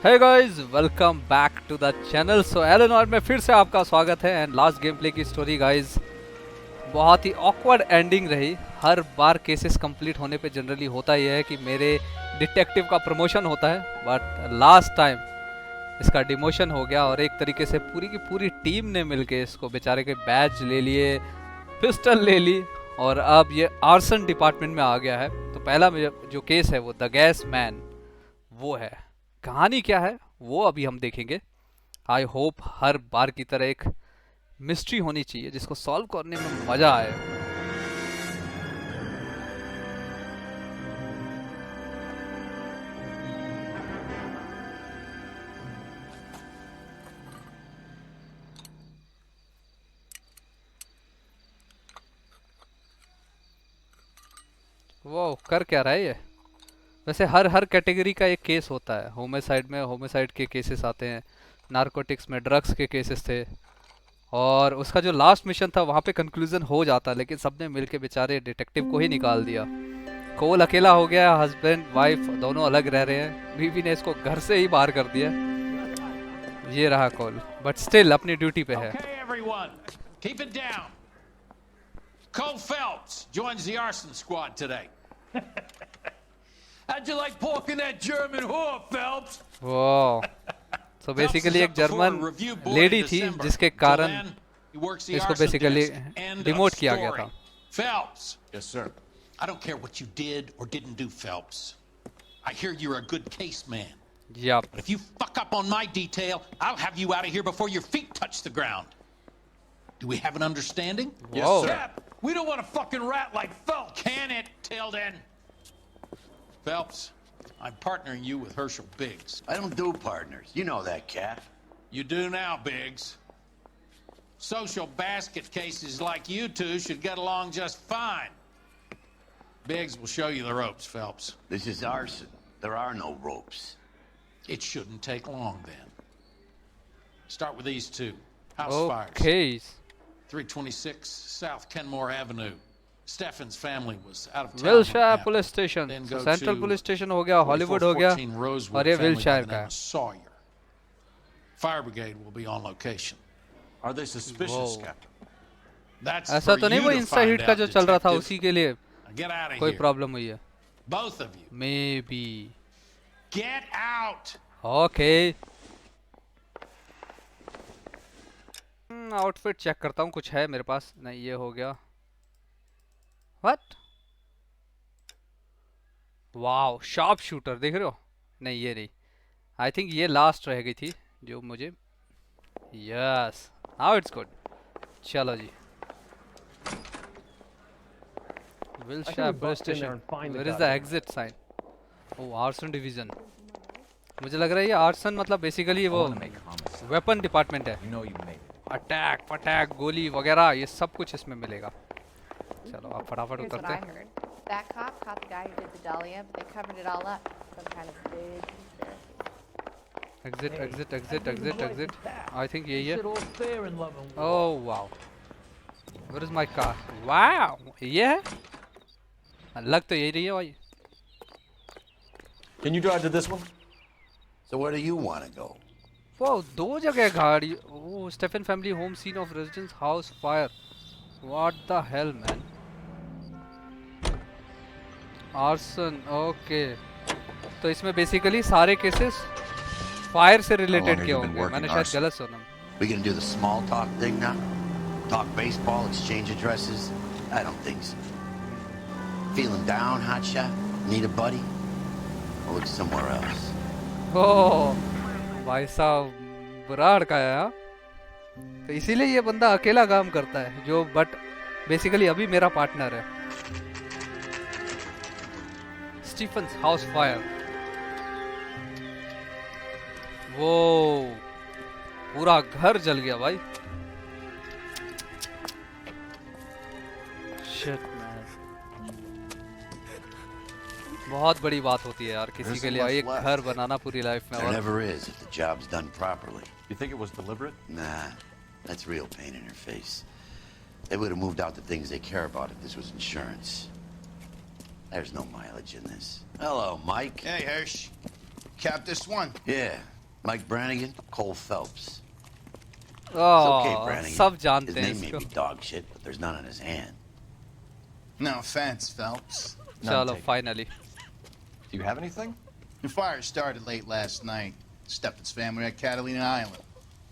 Hey guys, welcome back to the channel. So Noir में फिर से आपका स्वागत है। एंड लास्ट गेम प्ले की स्टोरी गाइस बहुत ही ऑकवर्ड एंडिंग रही। हर बार केसेस कंप्लीट होने पे जनरली होता ही है कि मेरे डिटेक्टिव का प्रमोशन होता है, बट लास्ट टाइम इसका डिमोशन हो गया और एक तरीके से पूरी की पूरी टीम ने मिलके इसको बेचारे के बैज ले लिए, पिस्टल ले ली और अब ये आर्सन डिपार्टमेंट में आ गया है। तो पहला जो केस है वो द गैस मैन वो है। कहानी क्या है वो अभी हम देखेंगे। आई होप हर बार की तरह एक मिस्ट्री होनी चाहिए जिसको सॉल्व करने में मजा आए। वो कर क्या रहा है ये? वैसे हर कैटेगरी का एक केस होता है। होमिसाइड में होमिसाइड के केसेस आते हैं, नारकोटिक्स में ड्रग्स के केसेस थे, और उसका जो लास्ट मिशन था वहाँ पे कंक्लूजन हो जाता, लेकिन सबने मिलके बेचारे डिटेक्टिव को ही निकाल दिया। कोल अकेला हो गया, हस्बैंड वाइफ दोनों अलग रह रहे हैं, बीवी ने इसको घर से ही बाहर कर दिया। ये रहा कोल, बट स्टिल अपनी ड्यूटी पे है। Cole Phelps joins the arson squad today. How'd you like pork in that German whore, Phelps? Wow. So basically एक जर्मन लेडी थी जिसके कारण इसको बेसिकली डिमोट किया गया था। Phelps. Yes, sir. I don't care what you did or didn't do, Phelps. I hear you're a good case man. Yep. But if you fuck up on my detail, I'll have you out of here before your feet touch the ground. Do we have an understanding? Yes, sir. We don't want a fucking rat like Phelps. Can it, Tilden? Phelps, I'm partnering you with Herschel Biggs. I don't do partners. You know that, Cat. You do now, Biggs. Social basket cases like you two should get along just fine. Biggs will show you the ropes, Phelps. This is arson. There are no ropes. It shouldn't take long, then. Start with these two. House fires. Okay. 326 South Kenmore Avenue. Steffen's family was out of town. Wilshire police station, central police station हो गया, Hollywood हो गया, और ये विलशायर का है। Sawyer. Fire brigade will be on location. Are they suspicious, Captain? That's ऐसा तो नहीं वो इंस्टा हिट का जो चल रहा था उसी के लिए कोई प्रॉब्लम हुई है? Both of you. Maybe. Get out. Okay. Outfit check करता हूँ, कुछ है मेरे पास? नहीं, ये हो गया। व्हाट? वाओ, शार्प शूटर देख रहे हो? नहीं, ये नहीं। आई थिंक ये लास्ट रह गई थी जो मुझे। Yes, now it's good. चलो जी। Wilshire police station, where is the exit sign? Oh, arson division. मुझे लग रहा है ये आर्सन मतलब बेसिकली वो वेपन डिपार्टमेंट है। अटैक फटैक गोली वगैरह ये सब कुछ इसमें मिलेगा। चलो आप फटाफट उतरते हैं। That cop caught the guy who did the Dahlia, but they covered it all up. Some kind of big conspiracy. Exit. I think यही है। Oh wow. Where is my car? Wow. ये है? लग तो यही रही है भाई। Can you drive to this one? So where do you want to go? वो दो जगह गाड़ी। Oh, Stefan family home scene of residence house fire. What the hell man. Arson, okay. तो इसमें बेसिकली सारे केसेस फायर से related के होंगे। मैंने शायद गलत सुना। We gonna do the small talk thing now? Talk baseball, exchange addresses? I don't think so. Feeling down, hotshot? Need a buddy? I'll look somewhere else. ओह भाई साहब, बुरा अड़काया है। तो इसीलिए ये बंदा अकेला काम करता है जो, बट बेसिकली अभी मेरा पार्टनर है। Stephens house fire. वो पूरा घर जल गया भाई। शिट मैन, बहुत बड़ी बात होती है यार किसी के लिए एक घर बनाना पूरी लाइफ में। There never is if the job's done properly. You think it was deliberate? Nah, that's real pain in her face. They would have moved out the things they care about if this was insurance. There's no mileage in this. Hello, Mike. Hey, Hirsch. Cap this one. Yeah, Mike Brannigan, Cole Phelps. It's okay, oh Brannigan. सब His जानते हैं name may इसको. be dog shit, but there's none on his hand. No offense, Phelps. None चलो taken. Finally. Do you have anything? The fire started late last night. Stephen's family at Catalina Island.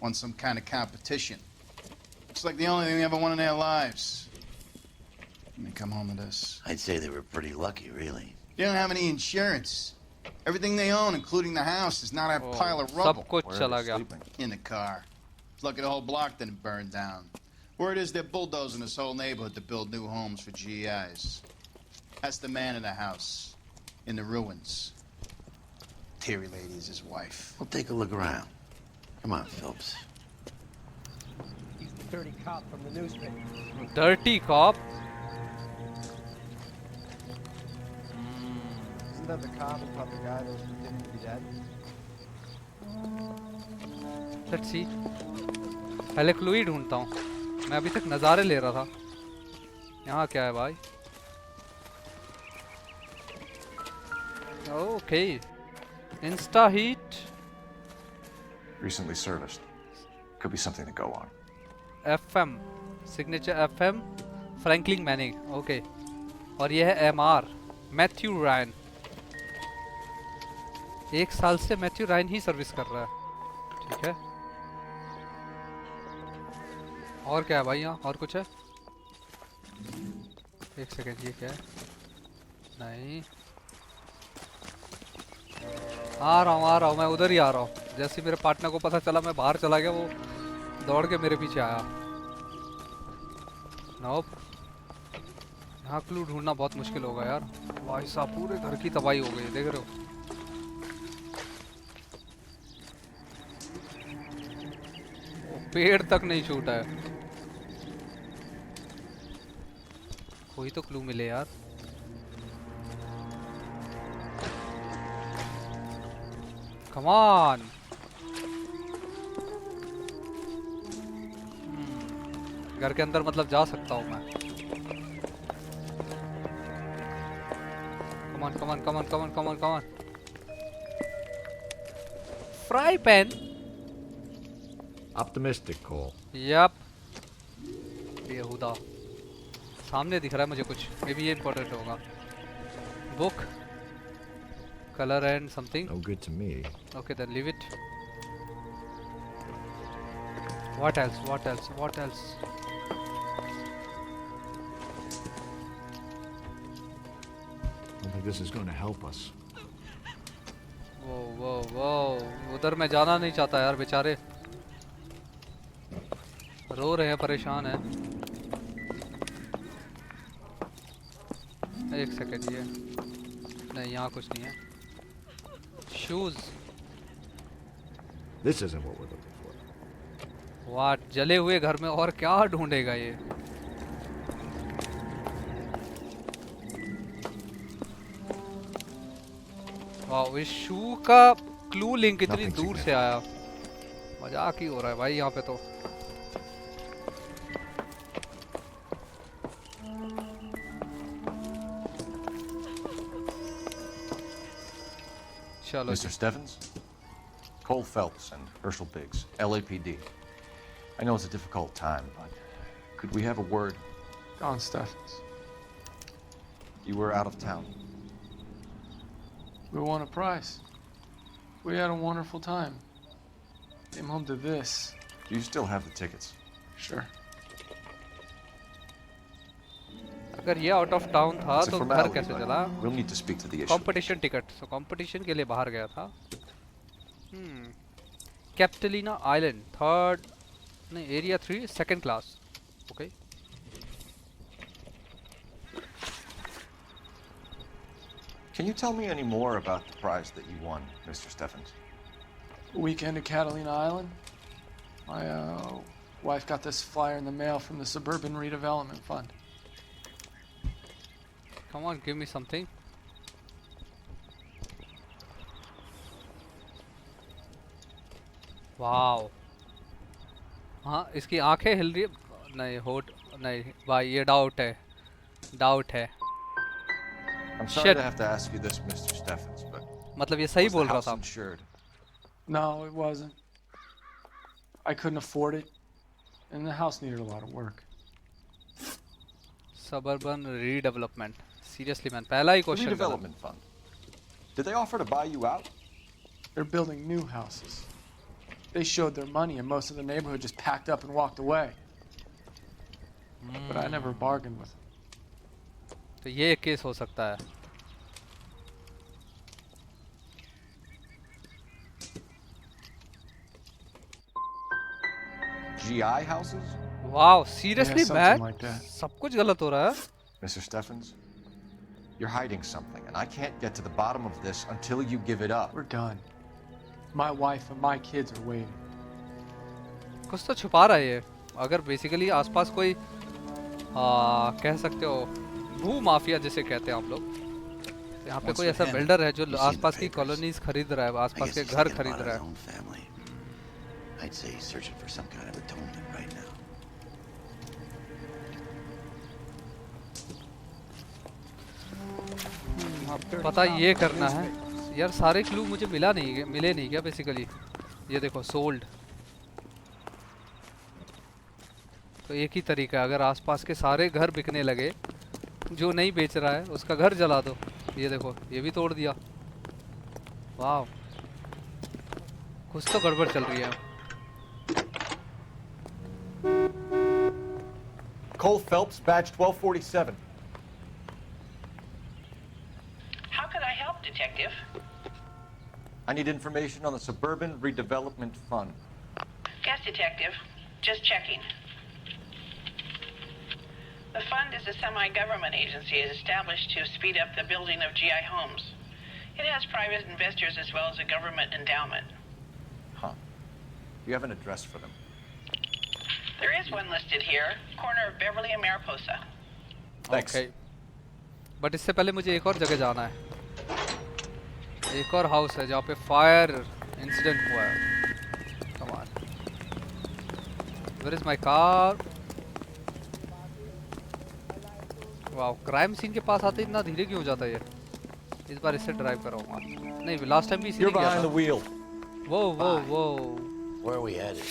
Won some kind of competition. It's like the only thing they ever won in their lives. And they come home to this. I'd say they were pretty lucky, really. They don't have any insurance. Everything they own, including the house, is not a pile of सब rubble कुछ Where are चला they गया. sleeping? in the car. It's lucky the whole block didn't burn down. Word is they're bulldozing this whole neighborhood to build new homes for GIs. That's the man in the house, in the ruins. Terry lady is his wife. We'll take a look around. Come on, Phelps. He's the dirty cop from the newspaper. Dirty cop. Isn't that the cop who caught the guy that was pretending to be dead? Let's see. पहले clue ही ढूंढता हूँ. मैं अभी तक नज़ारे ले रहा था. यहाँ क्या है भाई? Okay. Insta heat. Recently serviced. Could be something to go on. FM. Signature FM. Franklin Manning. Okay. और ये है MR. Matthew Ryan. 1 साल से मैथ्यू रायन ही सर्विस कर रहा है. ठीक है. और क्या है भाई यहाँ? और कुछ है? एक सेकेंड, ये क्या है? नहीं. आ रहा हूँ मैं उधर ही आ रहा हूँ. जैसे ही मेरे पार्टनर को पता चला मैं बाहर चला गया, वो दौड़ के मेरे पीछे आया. नोप. यहाँ क्लू ढूंढना बहुत मुश्किल होगा यार. भाई साहब पूरे घर की तबाही हो गई, देख रहे हो. पेड़ तक नहीं छूटा है. कोई तो क्लू मिले यार. Come on. घर के अंदर मतलब जा सकता हूँ मैं. Come on. Fry pan. Optimistic, Cole. Yep. बेहुदा सामने दिख रहा है मुझे कुछ. मे बी ये इम्पोर्टेंट होगा. Book. Colour and something. No good to me. Okay then leave it. What else. I don't think this is going to help us. वो उधर मैं जाना नहीं चाहता यार. बेचारे रो रहे हैं, परेशान हैं. एक सेकेंड. ये नहीं, यहाँ कुछ नहीं है. Shoes. This isn't what we're looking for. वाट. जले हुए घर में और क्या ढूंढेगा ये. वाह, इस शू का क्लू लिंक इतनी Nothing दूर से आया. मजाक ही हो रहा है भाई यहाँ पे तो. चलो Mr. Stevens? Cole Phelps and Herschel Biggs, LAPD. I know it's a difficult time, but could we have a word? Don Steffens. You were out of town. We won a prize. We had a wonderful time. Came home to this. Do you still have the tickets? Sure. अगर ये out of town था It's a तो घर formality, कैसे but चला? we'll need to speak to the issue. Competition ticket. So competition के लिए बाहर गया था. कैप्टलिना आइलैंड 3rd नहीं, area 3 2nd class. Okay. Can you tell me any more about the prize that you won, Mr. Steffens? A weekend at Catalina Island. My wife got this flyer in the mail from the Suburban Redevelopment Fund. Come on, give me something. Wow. हाँ, इसकी आंखें हिल रही है. नहीं, होठ नहीं भाई, ये डाउट है. I'm sorry Shit. to have to ask you this, Mr. Steffens, but मतलब ये सही was the बोल रहा house था. insured? No, it wasn't. I couldn't afford it, and the house needed a lot of work. Suburban redevelopment. Seriously man, पहला ही The question गलत. redevelopment fund. Did they offer to buy you out? They're building new houses. They showed their money, and most of the neighborhood just packed up and walked away. But I never bargained with them. तो ये एक case हो सकता है. GI houses? Wow, seriously Yeah, something man, like that. सब कुछ गलत हो रहा है. Mr. Steffens, you're hiding something, and I can't get to the bottom of this until you give it up. We're done. My wife and my kids are waiting. कुछ तो छुपा रहा है ये. अगर बेसिकली आसपास कोई कह सकते हो भू माफिया जिसे कहते हैं आप लोग, तो यहाँ पे कोई ऐसा बिल्डर है जो आसपास की कॉलोनीज खरीद रहा है, आसपास के घर खरीद रहा है. I'd say he's searching for some kind of atonement right now. पता ये करना है यार. सारे क्लू मुझे मिले नहीं क्या बेसिकली. ये देखो सोल्ड, तो एक ही तरीका है. अगर आसपास के सारे घर बिकने लगे, जो नहीं बेच रहा है उसका घर जला दो. ये देखो, ये भी तोड़ दिया. वाह, कुछ तो गड़बड़ चल रही है. Cole Phelps, badge 1247. How can I help, Detective? I need information on the Suburban Redevelopment Fund. Yes, Detective. Just checking. The fund is a semi-government agency established to speed up the building of GI homes. It has private investors as well as a government endowment. Huh. You have an address for them? There is one listed here, corner of Beverly and Mariposa. Thanks. Okay. But इससे पहले मुझे एक और जगह जाना है. एक और हाउस है जहाँ पे फायर इंसिडेंट हुआ है. Come on, where is my car? Wow, crime scene के पास आते इतना धीरे क्यों हो जाता है ये? इस बार इससे ड्राइव कराऊंगा. नहीं, लास्ट टाइम भी इसी ने You're किया behind था. the wheel. वो Where are we headed?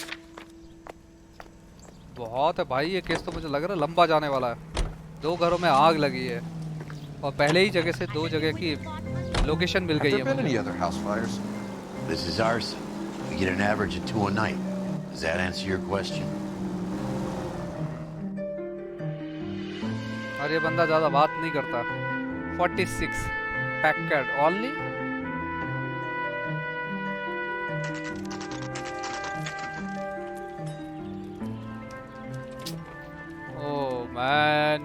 बहुत है भाई. ये केस तो मुझे लग रहा है लंबा जाने वाला है. 2 घरों में आग लगी है और पहले ही जगह से 2 जगह की लोकेशन मिल Have गई there है been any मुझे. other house fires? This is Arson. We get an average of 2 a night. Does that answer your question? और ये बंदा ज़्यादा बात नहीं करता. 46 पैकेट ओनली. Oh man.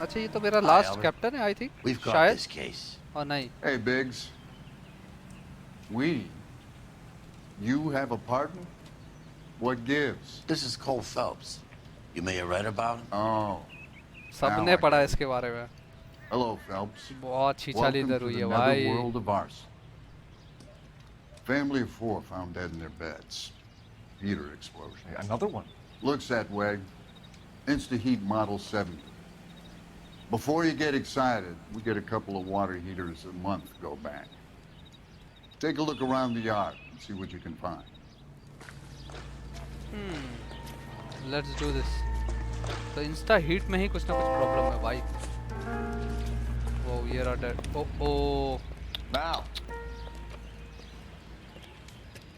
अच्छा, ये तो मेरा लास्ट Albert. कैप्टन है आई थिंक. We've got शायद. this case. और नहीं. Hey, Biggs. We. You have a partner? What gives? This is Cole Phelps. You may have read about him. Oh. सबने पढ़ा है इसके बारे में. Hello, Phelps. बहुत छीछाली Welcome इधर to हुई the है भाई. netherworld of Arson. Family of 4 found dead in their beds. Heater explosion. Hey, another one. Looks that way. Insta-heat Model 70. Before you get excited, we get a couple of water heaters a month go back. Take a look around the yard and see what you can find. Let's do this. तो Insta heat में ही कुछ ना कुछ problem है भाई. वो ये रहा dead. Oh Now,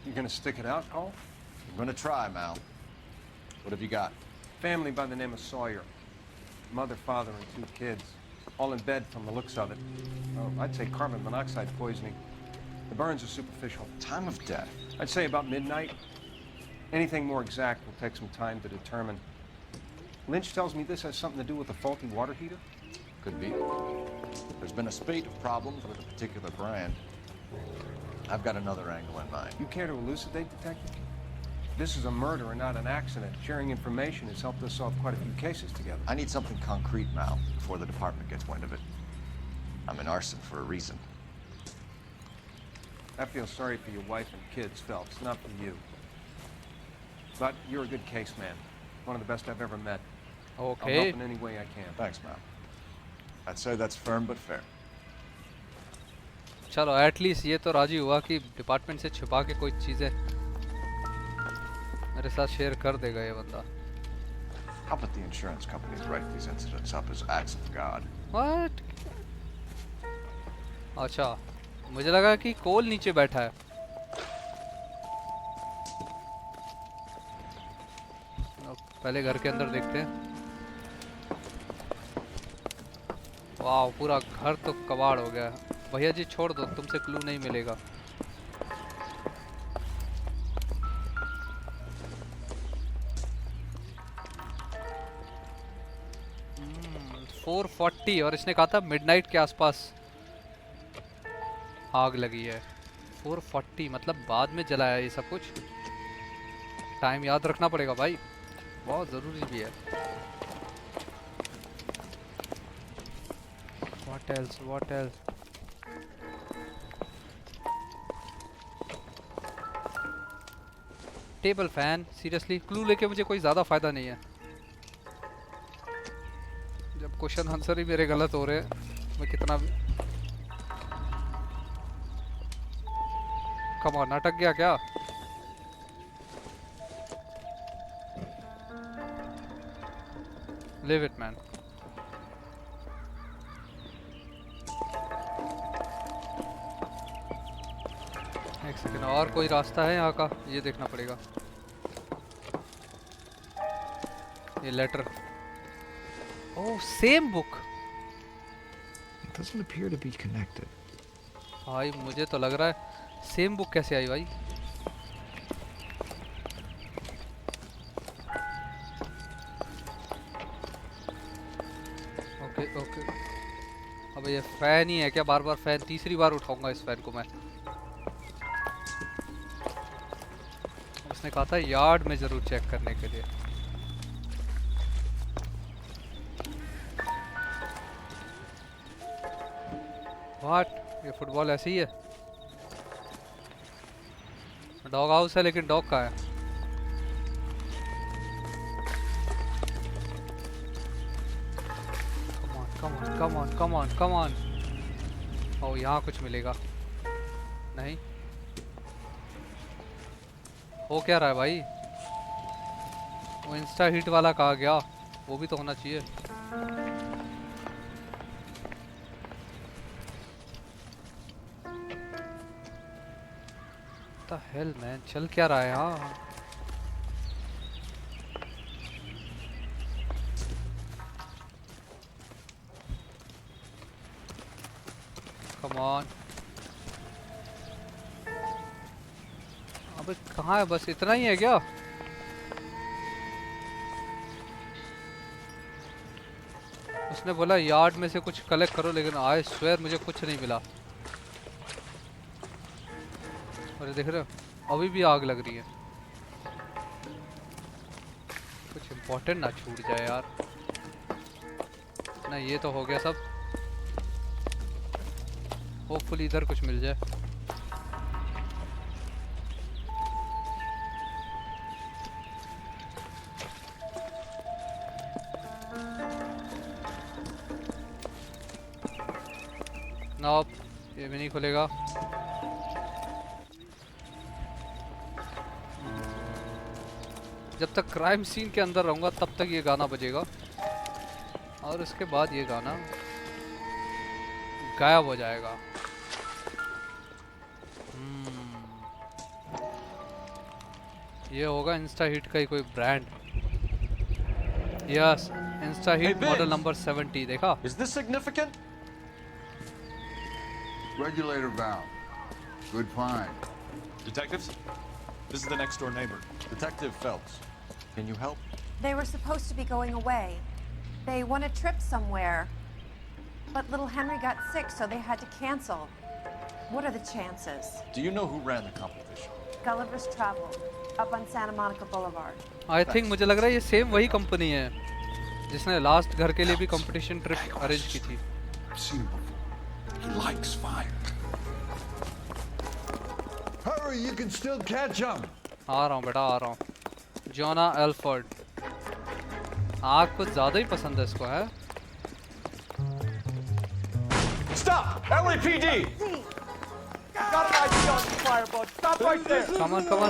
You gonna stick it out, Cole? I'm gonna try, Mal. What have you got? Family by the name of Sawyer. Mother, father, and 2 kids. All in bed from the looks of it. Oh, I'd say carbon monoxide poisoning. The burns are superficial. Time of death. I'd say about midnight. Anything more exact will take some time to determine. Lynch tells me this has something to do with a faulty water heater. Could be. There's been a spate of problems with a particular brand. I've got another angle in mind. You care to elucidate, Detective? This is a murder and not an accident. Sharing information has helped us solve quite a few cases together. I need something concrete, Mal, before the department gets wind of it. I'm in Arson for a reason. I feel sorry for your wife and kids, Phelps, not for you. But you're a good case man. One of the best I've ever met. I'll okay. help in any way I can. Thanks, Mal. I'd say that's firm but fair. चलो at least ये तो राजी हुआ कि department से छुपा के कोई चीजें मेरे साथ शेयर कर देगा ये बंदा। How about the insurance companies write these incidents up as acts of God? What? अच्छा, मुझे लगा कि कोल नीचे बैठा है। पहले घर के अंदर देखते हैं। वाह, पूरा घर तो कबाड़ हो गया है। भैया जी छोड़ दो, तुमसे क्लू नहीं मिलेगा। Hmm, 440 और इसने कहा था मिडनाइट के आसपास आग लगी है। 440 मतलब बाद में जलाया ये सब कुछ। टाइम याद रखना पड़ेगा भाई, बहुत ज़रूरी भी है। What else? What else? Table fan, seriously clue लेके मुझे कोई ज़्यादा फायदा नहीं है जब क्वेश्चन आंसर ही मेरे गलत हो रहे हैं। मैं कितना भी कमाल, नाटक गया क्या? Live it man. एक सेकेंड, और कोई रास्ता है यहाँ का? ये देखना पड़ेगा। ये letter, oh same book. It doesn't appear to be connected. भाई मुझे तो लग रहा है सेम बुक कैसे आई भाई? ओके ओके, अब ये फैन ही है क्या? बार बार फैन, तीसरी बार उठाऊंगा इस फैन को मैं। उसने कहा था यार्ड में जरूर चेक करने के लिए। व्हाट, ये फुटबॉल ऐसे ही है? डॉग हाउस है लेकिन डॉग कहाँ है? Come on come on come on. ओ यहाँ कुछ मिलेगा? नहीं, हो क्या रहा है भाई? वो इंस्टा हिट वाला कहा गया, वो भी तो होना चाहिए। What the hell man, चल क्या रहा है यहाँ? Come on। अबे कहाँ है? बस इतना ही है क्या? उसने बोला यार्ड में से कुछ कलेक्ट करो, लेकिन आई स्वेयर मुझे कुछ नहीं मिला। अरे देख रहे हो, अभी भी आग लग रही है। कुछ इम्पोर्टेंट ना छूट जाए यार। ना ये तो हो गया सब, होपफुली इधर कुछ मिल जाए। नॉप, ये भी नहीं खुलेगा। जब तक क्राइम सीन के अंदर रहूंगा तब तक ये गाना बजेगा, और उसके बाद ये गाना गायब हो जाएगा। ये होगा इंस्टा हिट का ही कोई brand. Yes, Insta hit model number 70। देखा? Is this significant? Regulator valve. Good find. Detectives, this is the next door neighbor, Detective Phelps. Can you help? They were supposed to be going away. They won a trip somewhere. But little Henry got sick, so they had to cancel. What are the chances? Do you know who ran the competition? Gulliver's Travel, up on Santa Monica Boulevard. I think मुझे लग रहा है ये same वही company है जिसने last घर के लिए भी कंपटीशन ट्रिप अरेंज की थी। I've seen him before. He likes fire. Hurry, you can still catch him. आ रहा हूँ बेटा, आ रहा हूँ। जोना एल्फर्ड, आग कुछ ज्यादा ही पसंद है इसको, है? Stop! LAPD! firebug. Stop right there. Come on. Come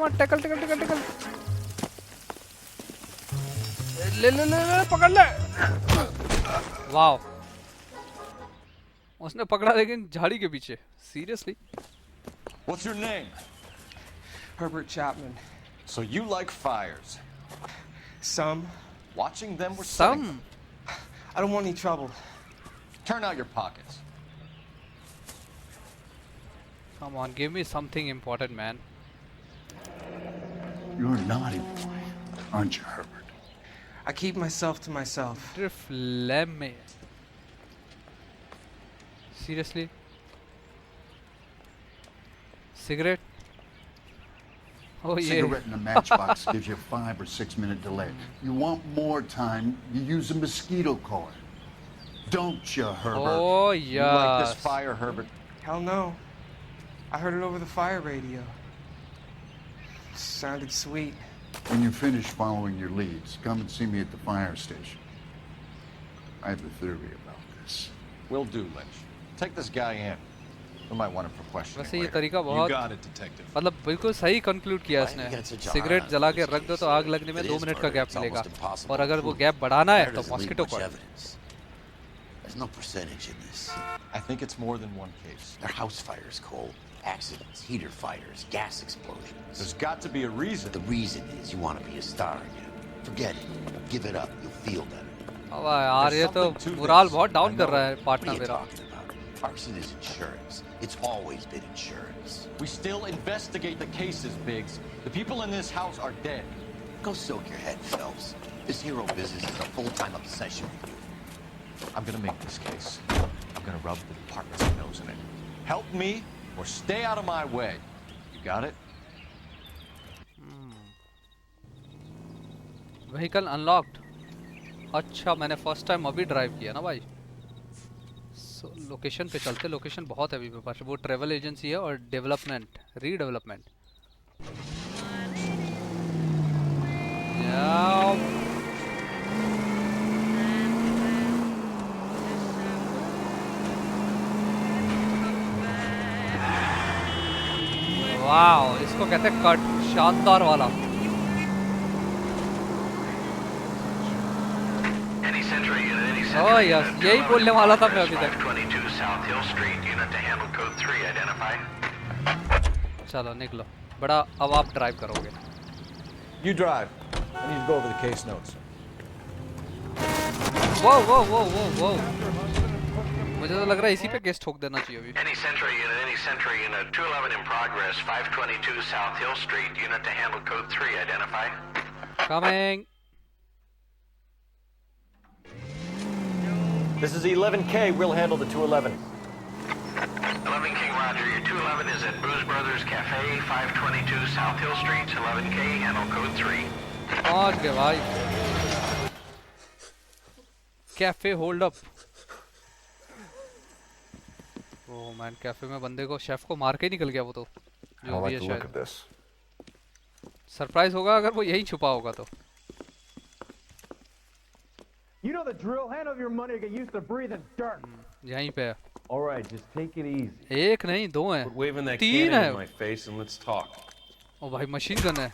on. Tackle. ले पकड़ ले. Wow. उसने पकड़ा लेकिन झाड़ी के पीछे. Seriously? What's your name? Herbert Chapman. So you like fires? Some. Watching them or Some? I don't want any trouble. Turn out your pockets. Come on, give me something important, man. You're a naughty boy, aren't you, Herbert? I keep myself to myself. Reflemme. Seriously? Cigarette? Oh yeah. Cigarette in a matchbox gives you a 5 or 6 minute delay. You want more time, you use a mosquito coil. Don't you, Herbert? Oh You like this yeah. fire, Herbert? Hell no. I heard it over the fire radio. Sounded sweet. When you finish following your leads, come and see me at the fire station. I have a theory about this. Will do, Lynch. Take this guy in. We might want him for questioning वैसे ये later. तरीका You बहुत got it, detective. मतलब बिल्कुल सही conclude किया इसने. Cigarette जला के रख दो तो आग लगने में 2 मिनट का गैप मिलेगा. और अगर वो गैप बढ़ाना है तो mosquito coil. There's no percentage in this. I think it's more than one case. They're house fires, Cole. Accidents, heater fires, gas explosions. There's got to be a reason. The reason is you want to be a star again. Forget it. Give it up. You'll feel better. अब यार ये तो moral बहुत down कर रहा है What partner are you मेरा. talking about? Arson is insurance. It's always been insurance. We still investigate the cases, Biggs. The people in this house are dead. Go soak your head, Phelps. This hero business is a full-time obsession with you. I'm gonna make this case. I'm gonna rub the department's nose in it. Help me or stay out of my way. You got it? Vehicle unlocked. अच्छा मैंने first time अभी drive किया ना भाई. Location पे चलते. Location बहुत है अभी मेरे पास. वो ट्रेवल एजेंसी है और डेवलपमेंट रीडेवलपमेंट. वाओ इसको कहते हैं कट. शानदार वाला. ओह यस यही बोलने वाला था मैं अभी तक. चलो निकलो. बड़ा अब आप ड्राइव करोगे. You drive. I need to go over the case notes. वो मुझे तो लग रहा है इसी पे केस ठोक देना चाहिए अभी. Any Central unit, 211 in progress, 522 South Hill Street, unit to handle code 3, identify. Coming. This is 11K. We'll handle the 211. 11 King Roger, your 211 is at Booze Brothers Cafe, 522 South Hill Street, 11K, handle code 3. पहुंच गए भाई. Cafe hold up. Oh man cafe में बंदे को chef को मार के निकल गया वो तो. जो भी है शायद. सरप्राइज होगा अगर वो यही छुपा होगा तो. You know the drill. Hand over your money to get used to breathing dirt. यहीं पे है. All right, just take it easy. एक नहीं 2 हैं. Quit waving that 3 cannon है. in my face and let's talk. ओ भाई मशीन गन है.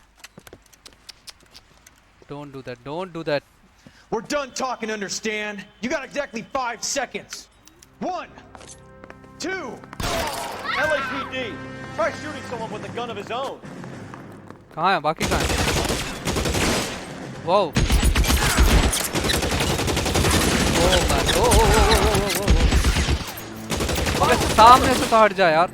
Don't do that. Don't do that. We're done talking, understand? You got exactly 5 seconds. 1, 2. LAPD, try shooting someone with a gun of his own. कहाँ है बाकी कहाँ है? Wow. Oh man. Oh. अबे सामने से तो हट जा यार.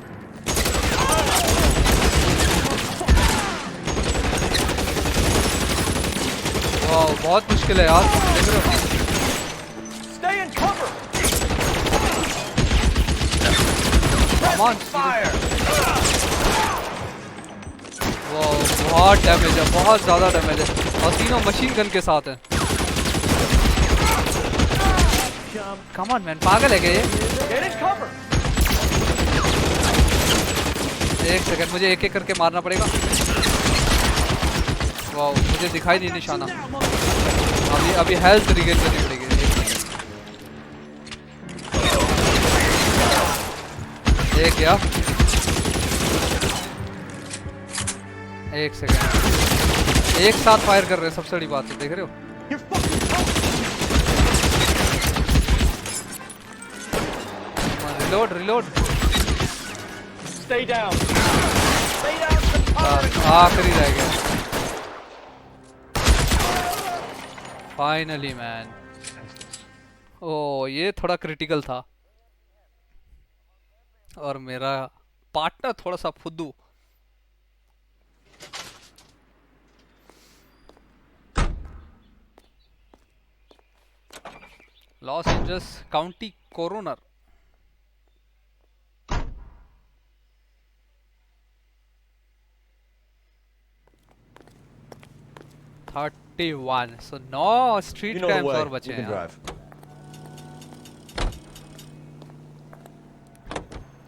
वाह बहुत मुश्किल है यार. देख रहे हो? Stay in cover. Come on. Fire. वाह बहुत डैमेज है. बहुत ज़्यादा डैमेज है. और तीनों मशीन गन के साथ हैं. Come on man, पागल है क्या ये? Get in cover. एक सेकंड मुझे एक करके मारना पड़ेगा. वाह मुझे दिखाई नहीं निशाना. अभी हेल्थ रिगेन करनी पड़ेगी. एक गया, एक सेकंड, एक साथ फायर कर रहे हैं, सबसे बड़ी बात है, देख रहे हो? Reload reload, Stay down. Stay down. आखिरी रह गया। Finally man. ओ ये थोड़ा क्रिटिकल था और मेरा पार्टनर थोड़ा सा फुद्दू। Los Angeles County coroner. So 9 street camps और बचे हैं यार।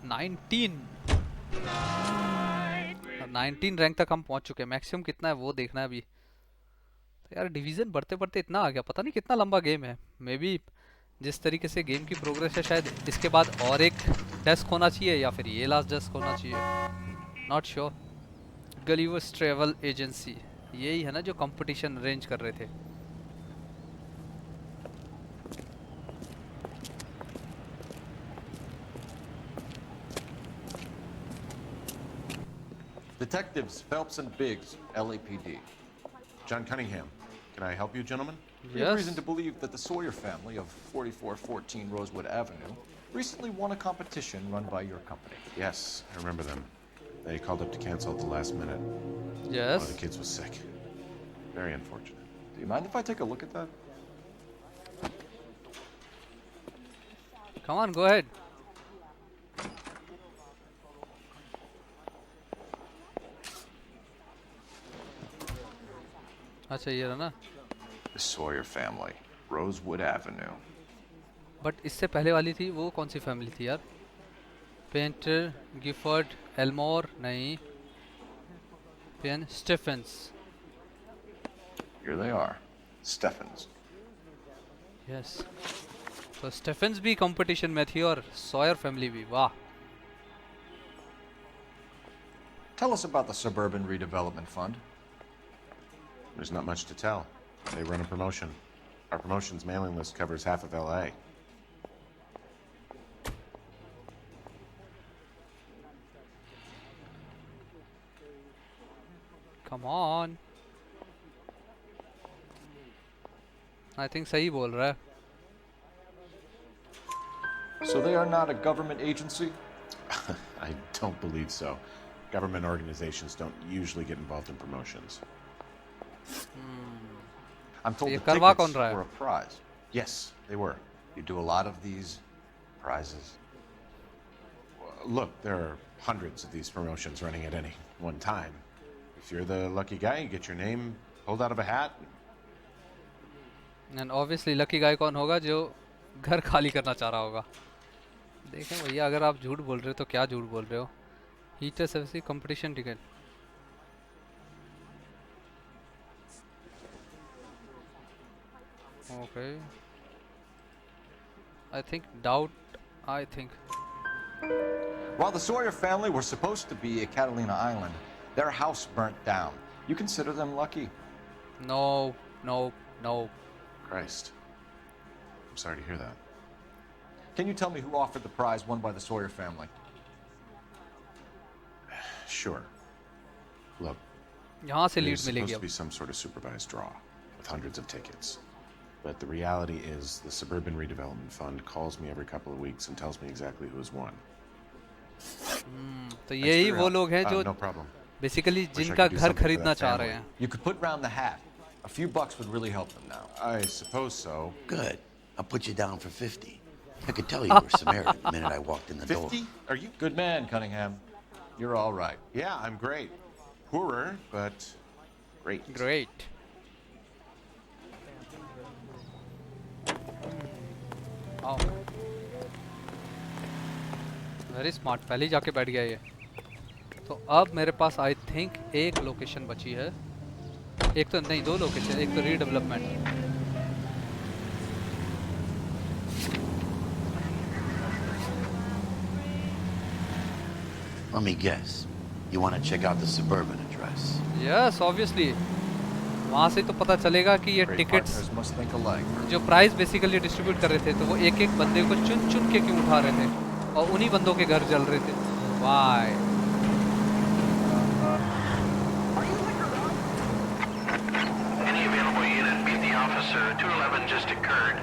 19 रैंक तक हम पहुंच चुके हैं। मैक्सिमम कितना है वो देखना है अभी। तो यार डिवीजन बढ़ते बढ़ते इतना आ गया, पता नहीं कितना लंबा गेम है। मे बी जिस तरीके से गेम की प्रोग्रेस है शायद इसके बाद और एक डेस्क होना चाहिए या फिर ये लास्ट डेस्क होना चाहिए, नॉट श्योर। गलीवर्स ट्रेवल एजेंसी यही है ना जो कंपटीशन अरेंज कर रहे थे। Detectives Phelps and Biggs, LAPD. John Cunningham, can I help you, gentlemen? We have reason to believe that the Sawyer family of 4414 Rosewood Avenue recently won a competition run by your company. Yes, I remember them. They called up to cancel at the last minute. Yes. One of the kids was sick. Very unfortunate. Do you mind if I take a look at that? Come on, go ahead. अच्छा ये रहा ना। The Sawyer family, Rosewood Avenue. But इससे पहले वाली थी वो कौन सी फैमिली थी यार? पेंटर, गिफर्ड, एल्मोर, नहीं, Penn, Stephens. Here they are, Stephens. Yes, तो स्टीफेंस भी कंपटीशन में थी और सॉयर फैमिली भी। वाह। Tell us about the Suburban Redevelopment Fund. There's not much to tell. They run a promotion. Our promotion's mailing list covers half of LA. Come on. I think सही बोल रहा है। So they are not a government agency? I don't believe so. Government organizations don't usually get involved in promotions. I'm told ये the करवा tickets कौन रहा है? were a prize. Yes, they were. You do a lot of these prizes. Look, there are hundreds of these promotions running at any one time. If you're the lucky guy, you get your name pulled out of a hat. And obviously lucky guy कौन होगा? जो घर खाली करना चाह रहा होगा। देखें भैया, अगर आप झूठ बोल रहे हो तो क्या झूठ बोल रहे हो? Heater service competition ticket. Okay. I think. While the Sawyer family were supposed to be at Catalina Island, their house burnt down. You consider them lucky? No. Christ. I'm sorry to hear that. Can you tell me who offered the prize won by the Sawyer family? Sure. Look, यहाँ से lead there's मिलेगी supposed to अब। be some sort of supervised draw with hundreds of tickets. But the reality is the Suburban Redevelopment Fund calls me every couple of weeks and tells me exactly who has won. तो यही वो लोग हैं जो No problem. Basically Wish I जिनका could do घर something for खरीदना that चाह family. रहे हैं। You could put round the hat. A few bucks would really help them now. I suppose so. Good. I'll put you down for 50. I could tell you were Samaritan the minute I walked in the door. 50? Are you? Good man, Cunningham. You're all right. Yeah, I'm great. Poorer, but great. Great. Very smart, पहले ही जाके बैठ गया ये। तो अब मेरे पास I think एक location बची है, एक तो नहीं, दो लोकेशन, एक तो redevelopment. Let me guess. You want to check out the suburban address? Yes, obviously. वहाँ से तो पता चलेगा कि ये टिकट्स जो प्राइस बेसिकली डिस्ट्रीब्यूट कर रहे थे तो वो एक एक बंदे को चुन चुन के क्यों उठा रहे थे और उन्हीं बंदों के घर जल रहे थे. Why? Any available unit, meet the officer. 211 just occurred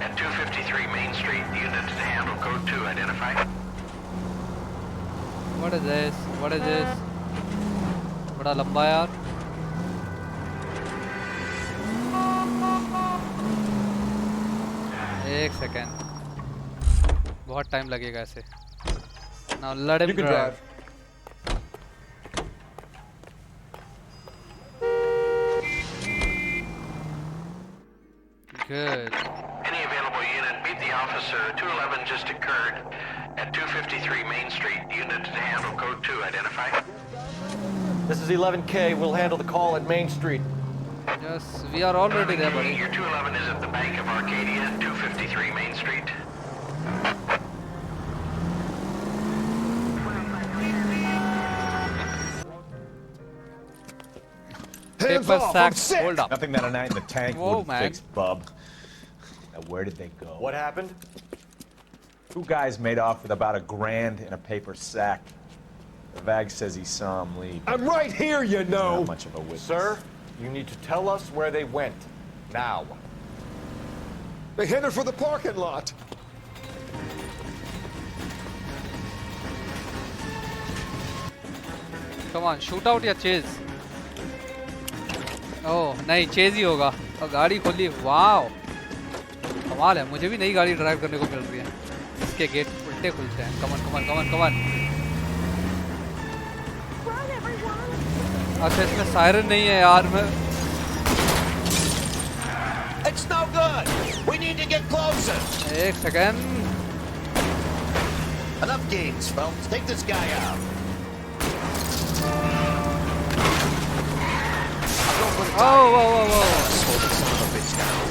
at 253 Main Street. The unit to handle code 2. Identify. What is this? What is this? बड़ा लंबा यार. एक सेकेंड. बहुत टाइम लगेगा ऐसे. Now let him drive. Good. Any available unit, meet the officer. 211 just occurred at 253 Main Street. Unit to handle code 2. Identify. This is 11K. We'll handle the call at Main Street. Yes, we are already there, buddy. Your 211 is at the Bank of Arcadia, 253 Main Street. Hands off, I'm sick. Hold up. Nothing that a night in the tank Whoa, wouldn't man. fix, bub. Now, where did they go? What happened? Two guys made off with about $1,000 in a paper sack. The Vag says he saw him leave. I'm right here, you know. Not much of a witness. Sir, you need to tell us where they went. Now. They headed for the parking lot. Come on, shoot out या chase? ओह नहीं, chase ही होगा. और गाड़ी खोली. Wow, कमाल है. मुझे भी नई गाड़ी ड्राइव करने को मिल रही है. इसके गेट उल्टे खुलते हैं. कमन कमन कमन कमन. अच्छा, इसमें सायरन नहीं है यार. मैं It's no good. We need to get closer. एक second. Enough games, Phelps. Take this guy out. Oh, whoa, whoa, whoa. Slow the son of a bitch down.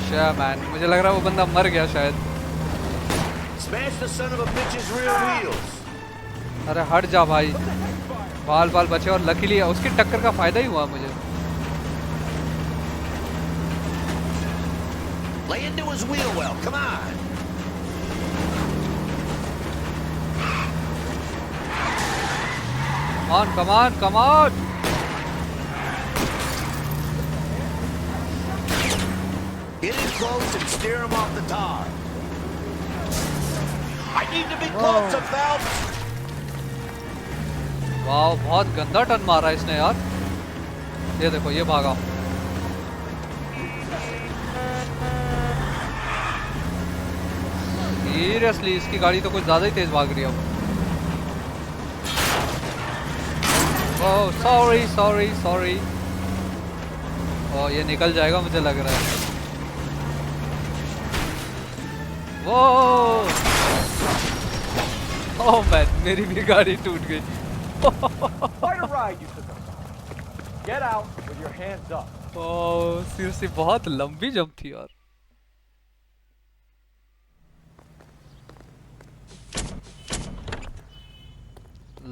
Sure, man. मुझे लग रहा है वो बंदा मर गया शायद. Smash the son of a bitch's rear wheels. अरे हट जा भाई. बाल बाल बचे और लकीली उसकी टक्कर का फायदा ही हुआ मुझे. Lay into his wheel well. Come on. Come on, come on, come on. Get in close and steer him off the tar. I need to be closer, Phelps. वाह, बहुत गंदा टर्न मारा इसने यार. ये देखो, ये भागा. सीरियसली इसकी गाड़ी तो कुछ ज्यादा ही तेज भाग रही है अब. Oh sorry sorry sorry. Oh ये निकल जाएगा मुझे लग रहा है. वो ओह मैन, मेरी भी गाड़ी टूट गई. Quite a ride you took us. Get out with your hands up. Oh seriously बहुत लंबी जंप थी यार.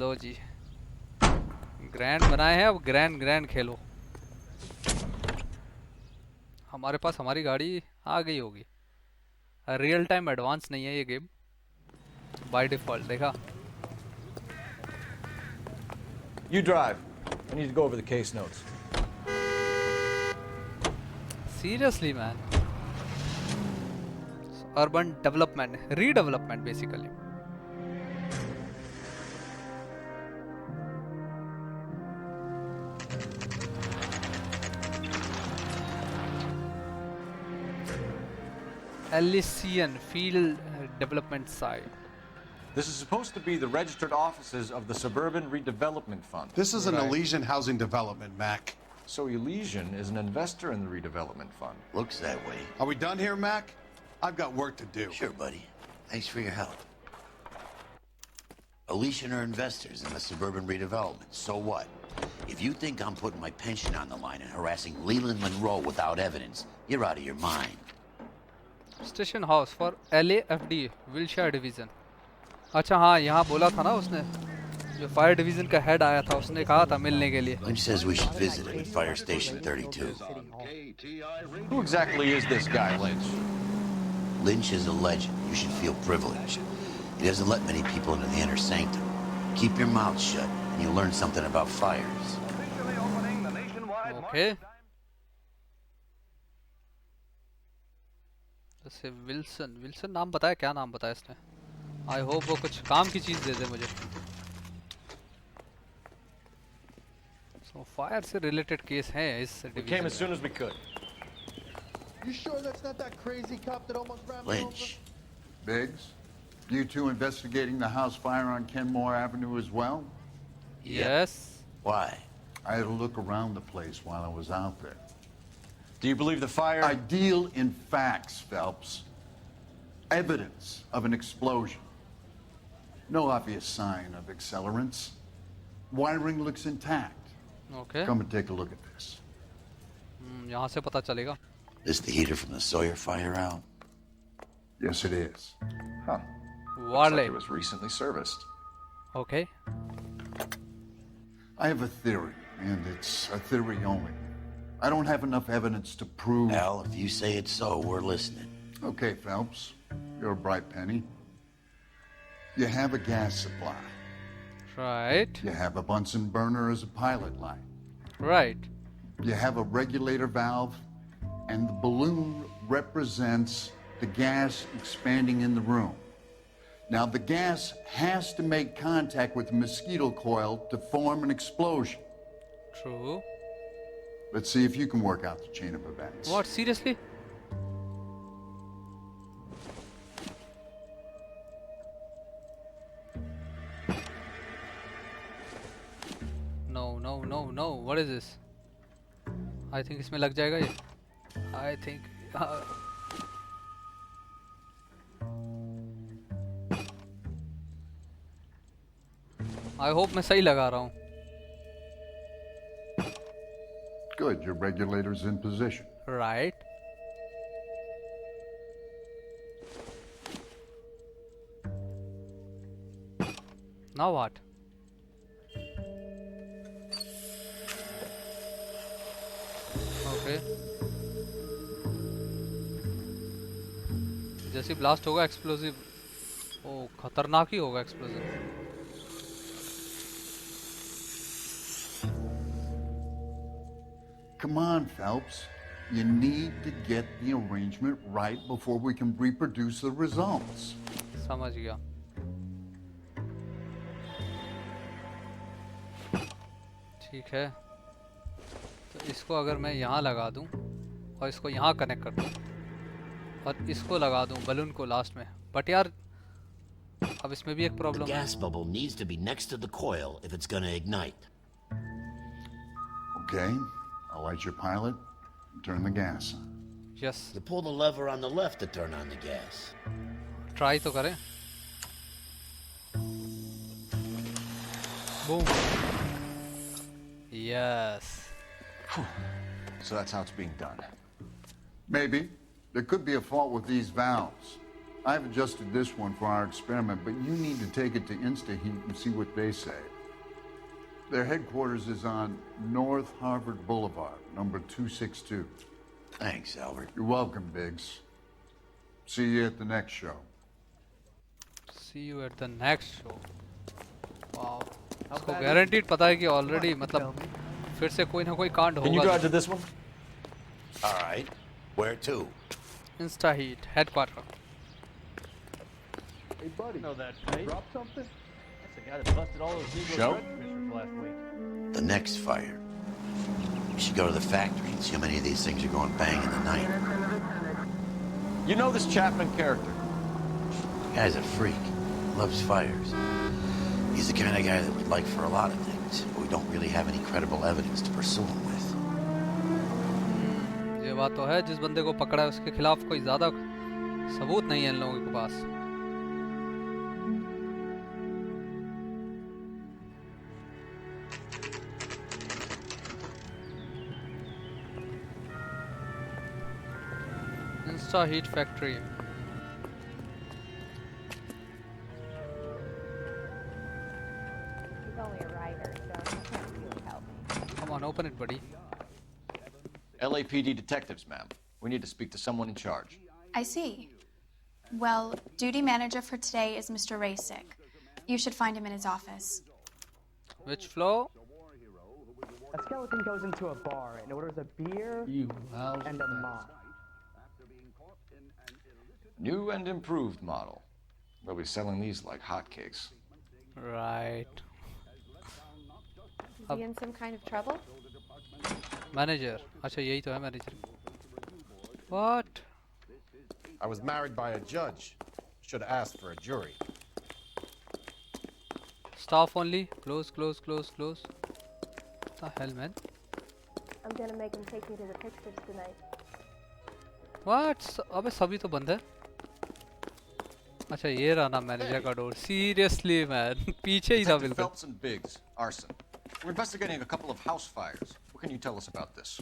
लो जी, ग्रैंड बनाए हैं. अब ग्रैंड ग्रैंड खेलो. हमारे पास हमारी गाड़ी आ गई होगी. रियल टाइम एडवांस नहीं है ये गेम बाय डिफॉल्ट. देखा. You drive. I need to go over the case notes. Seriously, man. Urban development, redevelopment basically. Elysian Field Development Site. This is supposed to be the registered offices of the Suburban Redevelopment Fund. This is an Elysian housing development, Mac. So Elysian is an investor in the redevelopment fund. Looks that way. Are we done here, Mac? I've got work to do. Sure, buddy. Thanks for your help. Elysian are investors in the Suburban Redevelopment. So what? If you think I'm putting my pension on the line and harassing Leland Monroe without evidence, you're out of your mind. Station house for LAFD Wilshire division. अच्छा हाँ, यहाँ बोला था ना उसने, जो fire division का head आया था उसने कहा था मिलने के लिए। Lynch says we should visit him at Fire Station 32. Who exactly is this guy, Lynch? Lynch is a legend. You should feel privileged. He doesn't let many people into the inner sanctum. Keep your mouth shut, and you'll learn something about fires. Okay. जैसे Wilson नाम बताया, क्या नाम बताया इसने? I hope वो कुछ काम की चीज दे दे मुझे। So फायर से रिलेटेड केस हैं इस डिवीजन में। Came as soon as we could. You sure that's not that crazy cop that almost ran me Lynch. Biggs, you two investigating the house fire on Kenmore Avenue as well? Yes. Why? I had a look around the place while I was out there. Do you believe the fire? I deal in facts, Phelps. Evidence of an explosion. No obvious sign of accelerants. Wiring looks intact. Okay. Come and take a look at this. यहाँ से पता चलेगा। This the heater from the Sawyer fire out? Yes, it is. Huh. Looks like it was recently serviced. Okay. I have a theory, and it's a theory only. I don't have enough evidence to prove... Al, if you say it's so, we're listening. Okay, Phelps. You're a bright penny. You have a gas supply. Right. You have a Bunsen burner as a pilot light. Right. You have a regulator valve, and the balloon represents the gas expanding in the room. Now, the gas has to make contact with the mosquito coil to form an explosion. True. Let's see if you can work out the chain of events. What? Seriously? No. What is this? I think इसमें लग जाएगा ये. I think. I hope मैं सही लगा रहा हूँ. Good, your regulator's in position. Right. Now what? Okay. जैसे ब्लास्ट होगा एक्सप्लोसिव, ओ खतरनाक ही होगा explosive. Come on, Phelps. You need to get the arrangement right before we can reproduce the results. समझ गया. ठीक है. तो इसको अगर मैं यहाँ लगा दूँ और इसको यहाँ कनेक्ट कर दूँ और इसको लगा दूँ बलून को लास्ट में, बट यार अब इसमें भी एक प्रॉब्लम है. The gas bubble needs to be next to the coil if it's going to ignite. Okay, I'll light your pilot and turn the gas on. Yes. You pull the lever on the left to turn on the gas. Try तो करें. Boom. Yes. So that's how it's being done. Maybe. There could be a fault with these valves. I've adjusted this one for our experiment, but you need to take it to InstaHeat and see what they say. Their headquarters is on North Harvard Boulevard, number 262. Thanks, Albert. You're welcome, Biggs. See you at the next show. See you at the next show. Wow. इसको guaranteed पता है कि already मतलब फिर से कोई ना कोई कांड होगा. Can you drive to this one? All right. Where to? InstaHeat headquarter. Hey, buddy. Know that face? Drop something? That's the guy that busted all those Negro Show? drug commissioners last week. The next fire. We should go to the factory and see how many of these things are going bang in the night. You know this Chapman character? The guy's a freak. Loves fires. He's the kind of guy that we'd like for a lot of things, but we don't really have any credible evidence to pursue him with. ये बात तो है, जिस बंदे को पकड़ा है उसके खिलाफ कोई ज्यादा सबूत नहीं है इन लोगों के पास. InstaHeat factory. open it, buddy. LAPD detectives, ma'am. We need to speak to someone in charge. I see. Well, duty manager for today is Mr. Rasick. You should find him in his office. Which floor? A skeleton goes into a bar and orders a beer and a mop. New and improved model. They'll be selling these like hotcakes. Right. Is he in some kind of trouble? Manager. अच्छा यही तो है manager. What? I was married by a judge. Should have asked for a jury. Staff only. Close, close, close, close. What the hell, man? I'm gonna make him take me to the pictures tonight. What? अबे सभी तो बंद है. अच्छा ये रहा ना manager का डोर. Seriously, man. पीछे ही था बिल्कुल. Phelps and Biggs, Arson. We're investigating a couple of house fires. What can you tell us about this?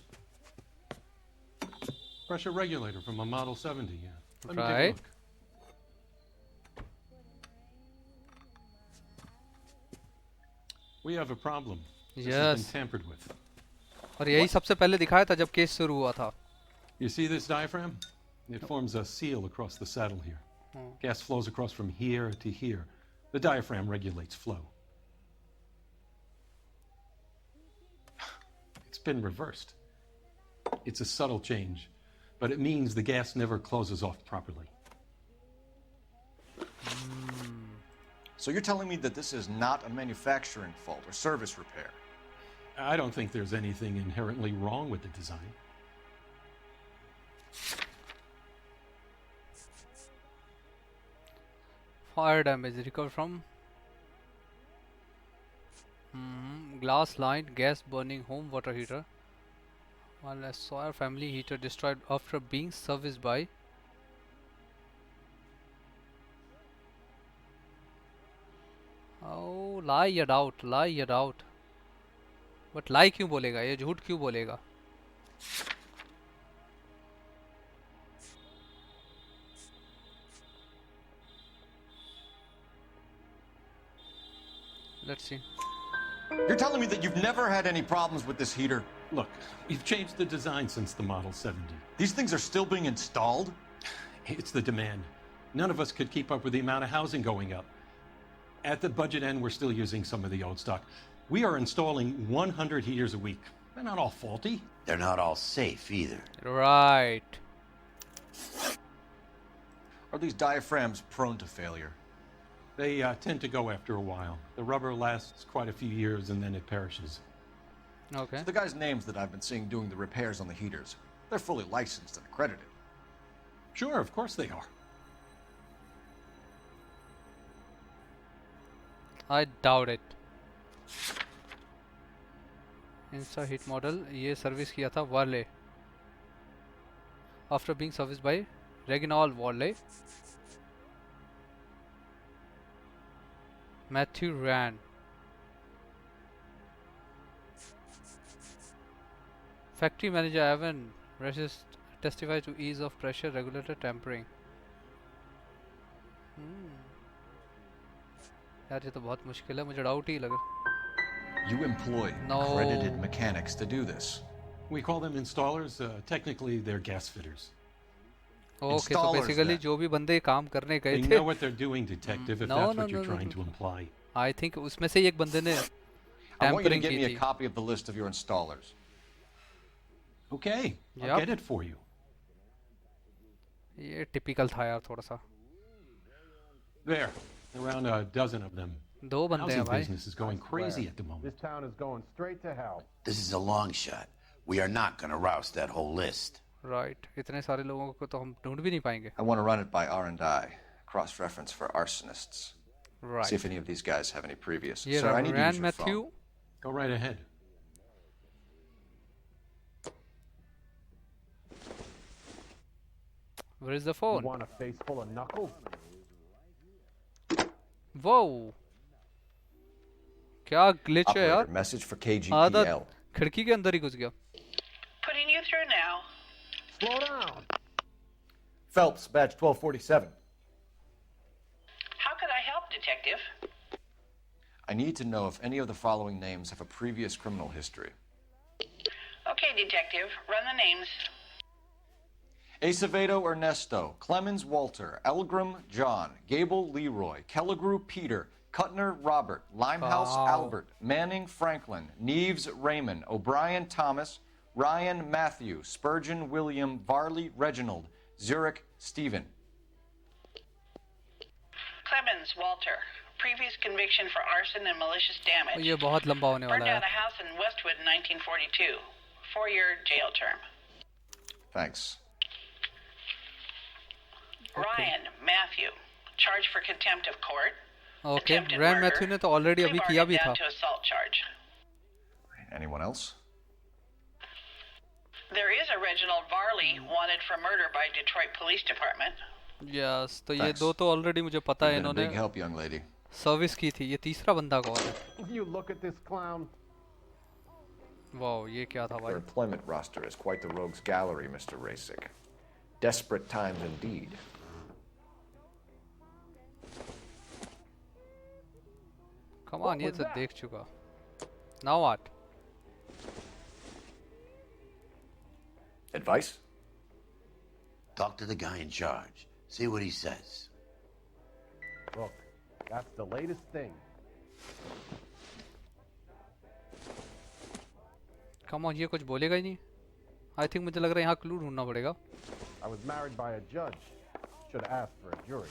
Pressure regulator from a Model 70, yeah. Let me take a Right. look. We have a problem. This has Yes. been tampered with. और यही सबसे पहले दिखाया था जब case शुरू हुआ था. You see this diaphragm? It forms a seal across the saddle here. Gas flows across from here to here. The diaphragm regulates flow. It's been reversed. It's a subtle change, but it means the gas never closes off properly. So you're telling me that this is not a manufacturing fault or service repair? I don't think there's anything inherently wrong with the design. Fire damage recovered from glass lined gas burning home water heater, while a Sawyer family heater destroyed after being serviced by lie it out, lie it out. But lie क्यों बोलेगा ये, झूठ क्यों बोलेगा? Let's see. You're telling me that you've never had any problems with this heater? Look, we've changed the design since the Model 70. These things are still being installed? It's the demand. None of us could keep up with the amount of housing going up. At the budget end, we're still using some of the old stock. We are installing 100 heaters a week. They're not all faulty. They're not all safe either. Right. Are these diaphragms prone to failure? They tend to go after a while. The rubber lasts quite a few years and then it perishes. Okay. So the guys' names that I've been seeing doing the repairs on the heaters, they're fully licensed and accredited. Sure, of course they are. I doubt it. Insta hit model ये service किया था वाले. After being serviced by Reginald Warley, Matthew Rand. Factory manager Evan Resist testified to ease of pressure regulator tampering. यार ये तो बहुत मुश्किल है, मुझे डाउट ही लगा. You employ accredited mechanics to do this. We call them installers. Technically, they're gas fitters. Okay, so basically जो भी बंदे काम करने गए They थे. know what they're doing, detective, if that's what you're trying to imply. I think उसमें से एक बंदे ने I want you to tampering get की me a थी. copy of the list of your installers. Okay, I'll Yep. get it for you. ये typical था यार थोड़ा सा. There, around a dozen of them. दो बंदे हैं Housing भाई. business is going crazy at the moment. This town is going straight to hell. This is a long shot. We are not going to rouse that whole list. Right. इतने सारे लोगों को तो हम ढूंढ भी नहीं पाएंगे. I want to run it by R&I, cross-reference for arsonists. Right. See if any of these guys have any previous. ये Sir, I need to use Rand your Matthew. phone. Go right ahead. Where is the phone? You want a face full of knuckles? Whoa. क्या glitch है यार? Operator, message for KGPL. आधा खिड़की के अंदर ही घुस गया. Putting you through now. Slow down. Phelps, badge 1247. How could I help, Detective? I need to know if any of the following names have a previous criminal history. detective. Run the names. Acevedo Ernesto, Clemens Walter, Elgram John, Gable Leroy, Kelligrew Peter, Kuttner Robert, Limehouse Albert, Manning Franklin, Neves Raymond, O'Brien Thomas, Ryan Matthew, Spurgeon William, Varley Reginald, Zurich Stephen. Clemens Walter. Previous conviction for arson and malicious damage. ये बहुत लंबा होने Burned वाला down है. a house in Westwood in 1942. 4-year jail term. Thanks. Ryan Matthew. Charged for contempt of court. Okay, Attempted Ryan murder. Matthew ने तो already अभी किया भी था. Down to assault charge. Anyone else? There is a Reginald Varley wanted for murder by Detroit Police Department. Yes, तो ये दो तो already मुझे पता है इन्होंने Big help, young lady. Service की थी. ये तीसरा बंदा कौन है? You look at this clown. Wow, ये क्या था भाई? Your employment roster is quite the rogues gallery, Mr. Rasick. Desperate times indeed. Come on, ये तो देख चुका. Now what? Advice? Talk to the guy in charge. See what he says. Look, that's the latest thing. Come on, ये कुछ बोलेगा ही नहीं. I think मुझे लग रहा है यहाँ क्लू ढूंढना पड़ेगा. I was married by a judge. Should have asked for a jury.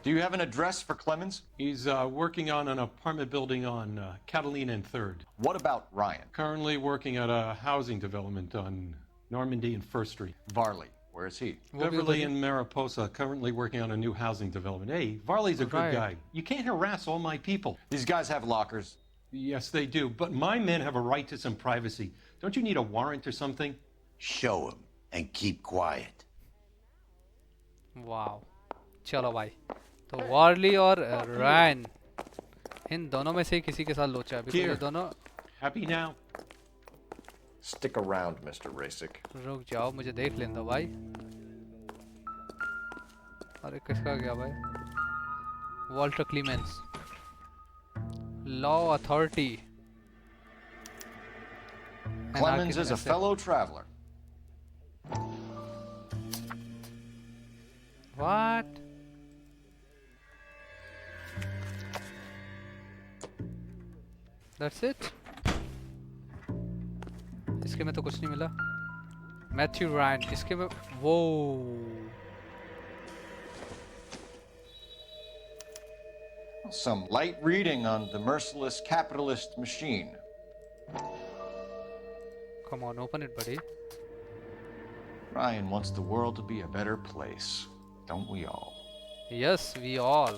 Do you have an address for Clemens? He's working on an apartment building on Catalina and 3rd. What about Ryan? Currently working at a housing development on Normandy and 1st Street. Varley, where is he? Beverly and Mariposa, currently working on a new housing development. Hey, Varley's a good guy. You can't harass all my people. These guys have lockers. Yes, they do. But my men have a right to some privacy. Don't you need a warrant or something? Show him and keep quiet. Wow, चलो भाई. तो वार्ली और रैन इन दोनों में से ही किसी के साथ लोचा है. बिकॉज़ ये दोनों Happy now? Stick around, Mr. Rasick. रुक जाओ, मुझे देख लेने दो भाई. अरे किसका गया भाई? Walter Clemens, law authority. Clemens is a fellow traveler. What? That's it? इसके में तो कुछ नहीं मिला. मैथ्यू रायन, इसके में वो Some light reading on the merciless capitalist machine. Come on, open it, buddy. Ryan wants the world to be a better place. Don't we all? Yes, we all.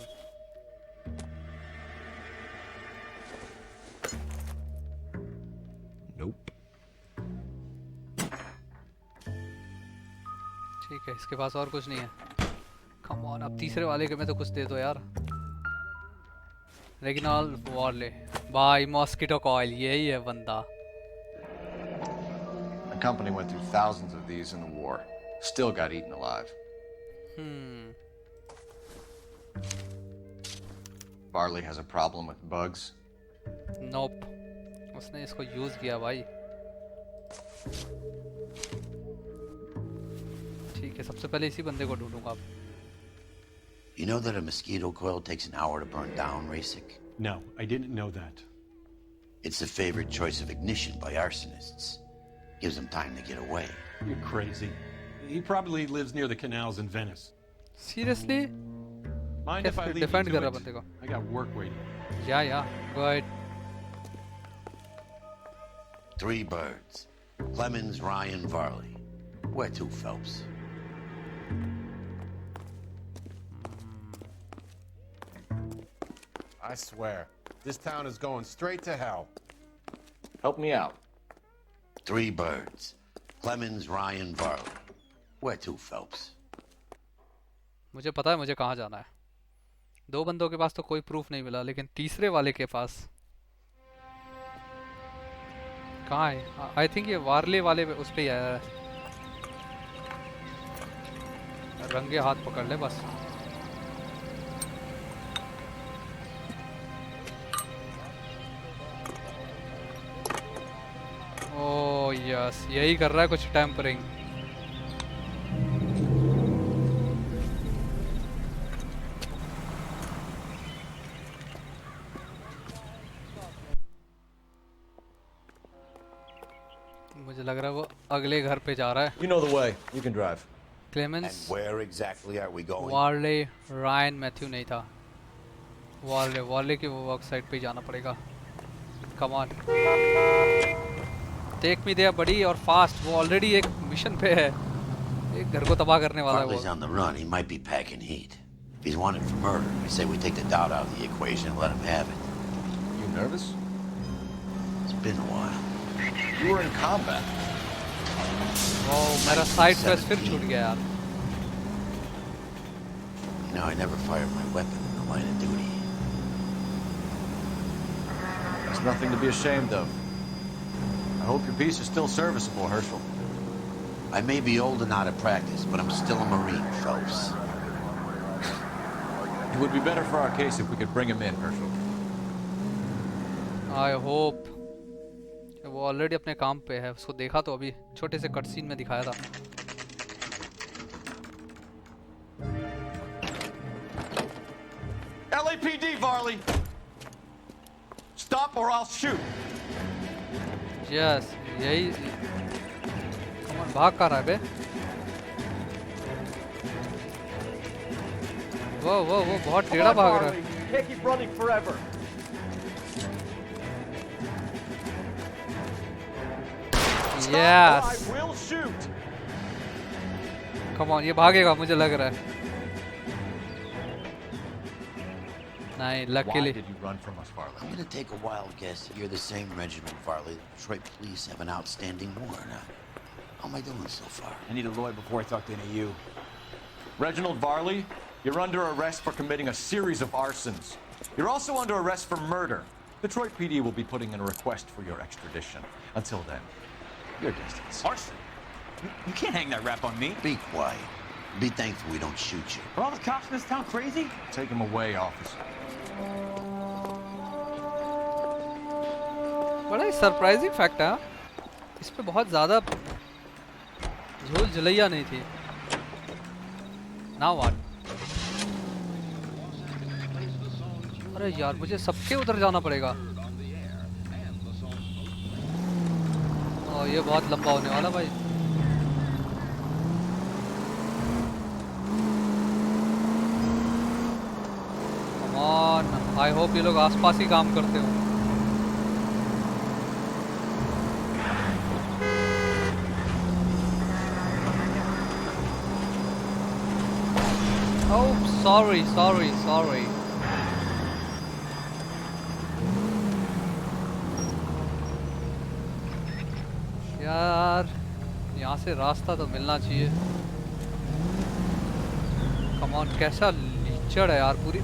Nope. ठीक है, इसके पास और कुछ नहीं है. Come on, अब तीसरे वाले के में तो कुछ दे दो यार. रेगिनाल वॉर्ले, भाई मॉस्किटो कॉइल, यही है बंदा. The company went through thousands of these in the war. Still got eaten alive. Varley has a problem with bugs. Nope. उसने इसको यूज किया भाई. ठीक है, सबसे पहले इसी बंदे को ढूंढूंगा. You know that a mosquito coil takes an hour to burn down, Rasick? No, I didn't know that. It's the favorite choice of ignition by arsonists. Gives them time to get away. You're crazy. He probably lives near the canals in Venice. Seriously? Mind if I leave defend you कर to रहा it? बंदे को. I got work waiting. Yeah, go ahead. 3 birds. Clemens, Ryan, Varley. Where to, Phelps? I swear, this town is going straight to hell. Help me out. 3 birds. Clemens, Ryan, Varley. Where to, Phelps? मुझे पता है मुझे कहाँ जाना है. 2 बंदों के पास तो कोई प्रूफ नहीं मिला, लेकिन तीसरे वाले के पास कहाँ है? आई थिंक ये वार्ले वाले उस पे ही आया है. रंगे हाथ पकड़ ले बस. ओ ओह यस, यही कर रहा है कुछ टेम्परिंग। मुझे लग रहा है वो अगले घर पे जा रहा है। You know the way. You can drive. Clemens, And where exactly are we going? Barley, Ryan, Matthew नहीं था। वार्ले की वो वर्क साइट पे ही जाना पड़ेगा। Come on, take me there buddy और फास्ट। वो ऑलरेडी एक मिशन पे है, एक घर को तबाह करने वाला है Farley's वो। on the run. He might be packing heat. If he's wanted for murder, I say we take the doubt out of the equation and let him have it. You nervous? It's been a while. You were in combat. ओह, मेरा side quest फिर छूट गया यार। You know, I never fired my weapon in the line of duty. There's nothing to be ashamed of. I hope your piece is still serviceable, Herschel. I may be old and out of practice, but I'm still a Marine, Phelps. It would be better for our case if we could bring him in, Herschel. I hope। वो already अपने काम पे है, उसको देखा तो अभी छोटे से कट सीन में दिखाया था। LAPD, Varley! Stop or I'll shoot! Yes, यही। कम ऑन, भाग कर रहा है बे। वो बहुत टेढ़ा भाग रहा है। You can't keep running forever. Yes. I will shoot. Come on, ये भागेगा मुझे लग रहा है। नहीं, luckily. Why did you run from us, Farley? I'm gonna take a wild guess that you're the same regiment, Farley. The Detroit police have an outstanding warrant out. How am I doing so far? I need a lawyer before I talk to any of you. Reginald Varley, you're under arrest for committing a series of arsons. You're also under arrest for murder. Detroit PD will be putting in a request for your extradition. Until then, your distance. Arson? You can't hang that rap on me. Be quiet. Be thankful we don't shoot you. Are all the cops in this town crazy? Take him away, officer. बड़ा ही surprising fact है, इस पे बहुत ज़्यादा झोल जलैया नहीं थी। Now what? अरे यार, मुझे सबके उधर जाना पड़ेगा। और ये बहुत लंबा होने वाला भाई। Come on, I hope ये लोग आसपास ही काम करते हो। Oh, sorry. यार, यहाँ से रास्ता तो मिलना चाहिए। कम ऑन, कैसा लीचड़ है यार पूरी।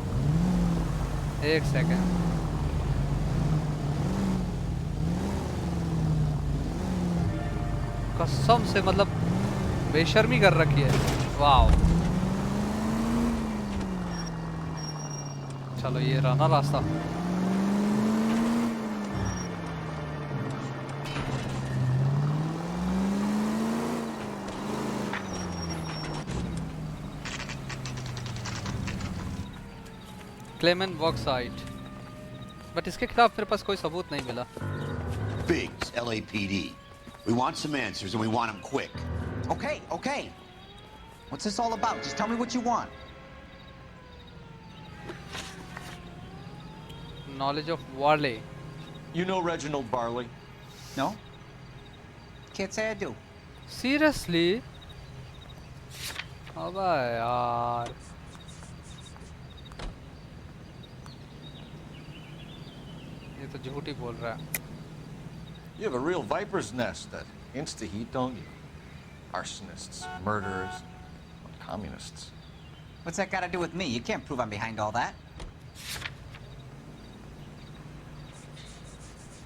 एक सेकेंड, कसम से मतलब बेशर्मी कर रखी है। वाह, चलो ये रहा ना रास्ता। क्लेमेंट वर्क साइट, बट इसके खिलाफ मेरे पास कोई सबूत नहीं मिला। Biggs, LAPD. We want some answers and we want them quick. Okay. What's this all about? Just tell me what you want. Knowledge of Varley. You know Reginald Varley? No? Can't say I do. Seriously? अबे यार, ये तो झूठ ही बोल रहा है। You have a real viper's nest that insta-heat, don't you? Arsonists, murderers, communists. What's that got to do with me? You can't prove I'm behind all that.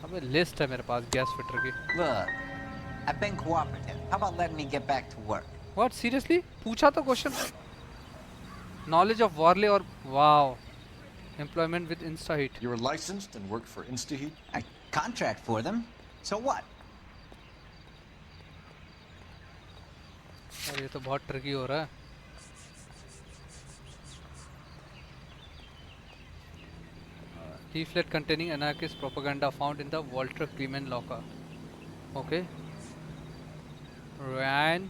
अबे list है मेरे पास गैस फिटर की। Look, I've been cooperative. How about letting me get back to work? What, seriously? पूछा तो question. Knowledge of Varley और wow, employment with InstaHeat. You were licensed and worked for InstaHeat? I contract for them. So what? और ये तो बहुत tricky हो रहा है। Leaflet containing anarchist propaganda found in the Walter Clement locker. Okay. Ryan.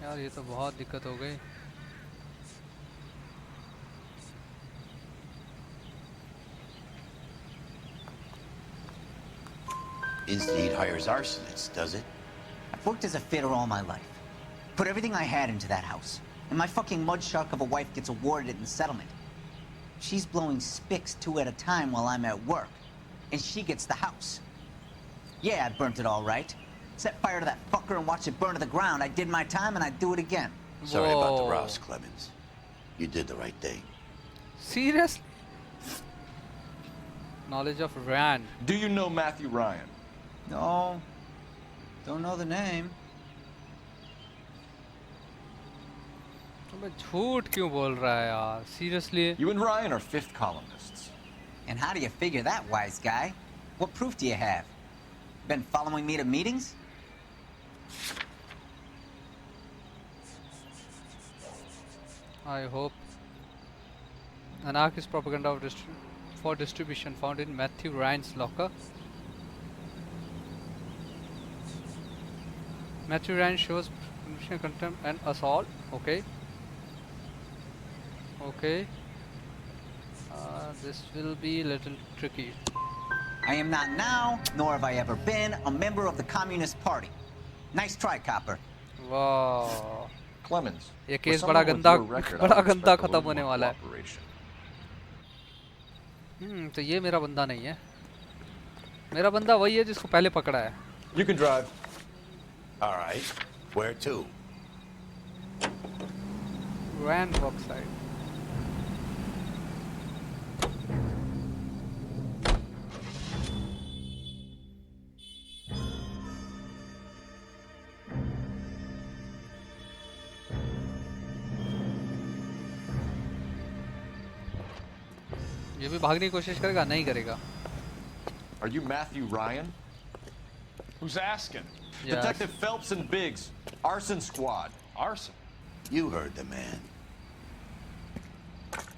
यार ये तो बहुत दिक्कत हो गई। Insta-Heat hires arsonists, does it? I've worked as a fitter all my life. Put everything I had into that house. And my fucking mud shark of a wife gets awarded it in settlement. She's blowing spics 2 at a time while I'm at work. And she gets the house. Yeah, I burnt it all right. Set fire to that fucker and watch it burn to the ground. I did my time and I'd do it again. Sorry about the Rouse, Clemens. You did the right thing. Seriously? Knowledge of Rand. Do you know Matthew Ryan? No. Don't know the name. अबे झूठ क्यों बोल रहा है यार? Seriously? You and Ryan are fifth columnists. And how do you figure that, wise guy? What proof do you have? Been following me to meetings? I hope. Anarchist propaganda of for distribution found in Matthew Ryan's locker. Matthew Ryan shows contempt and assault. Okay. Okay. This will be a little tricky. I am not now, nor have I ever been, a member of the Communist Party. Nice try, copper. Wow. Clemens. ये case बड़ा गंदा खत्म होने वाला है। तो ये मेरा बंदा नहीं है। मेरा बंदा वही है जिसको पहले पकड़ा है। You can drive. All right. Where to? Rand Workside. ये भी भागने की कोशिश करेगा? नहीं करेगा। Are you Matthew Ryan? Who's asking? Yes. Detective Phelps and Biggs, Arson Squad. Arson? You heard the man.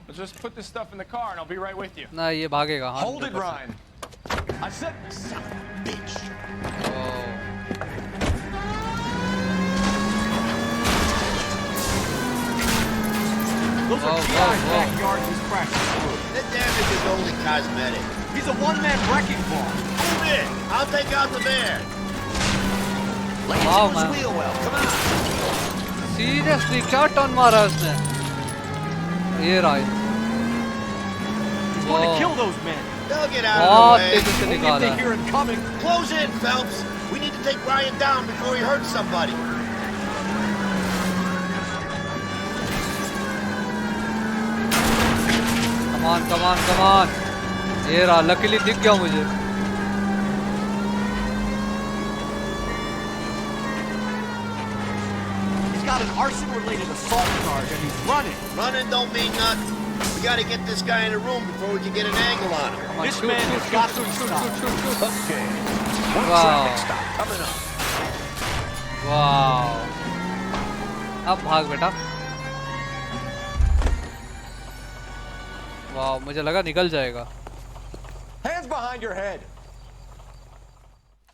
Let's just put this stuff in the car and I'll be right with you. ना ये भागेगा। Hold it, Ryan. I said, son of a bitch. Those are T.I.'s backyard he's practicing through. The damage is only cosmetic. He's a one-man wrecking ball. Move in. I'll take out the van. Wow, man. Wheel well. Come on. Seriously, क्या turn मारा उसने? ये राय। He's going to kill those men. They'll get out of the way. तेजी से निकाला। They hear him coming. Close in, Phelps. We need to take Ryan down before he hurts somebody. Come on, come on, come on. ये रहा, luckily दिख गया मुझे। He's got an arson-related assault charge and he's running. Running don't mean nothing. We gotta get this guy in a room before we can get an angle on him. This man has got to stop. Okay. One Wow. traffic stop coming up. Wow. अब भाग बेटा। वाह, मुझे लगा निकल जाएगा। hands behind your head.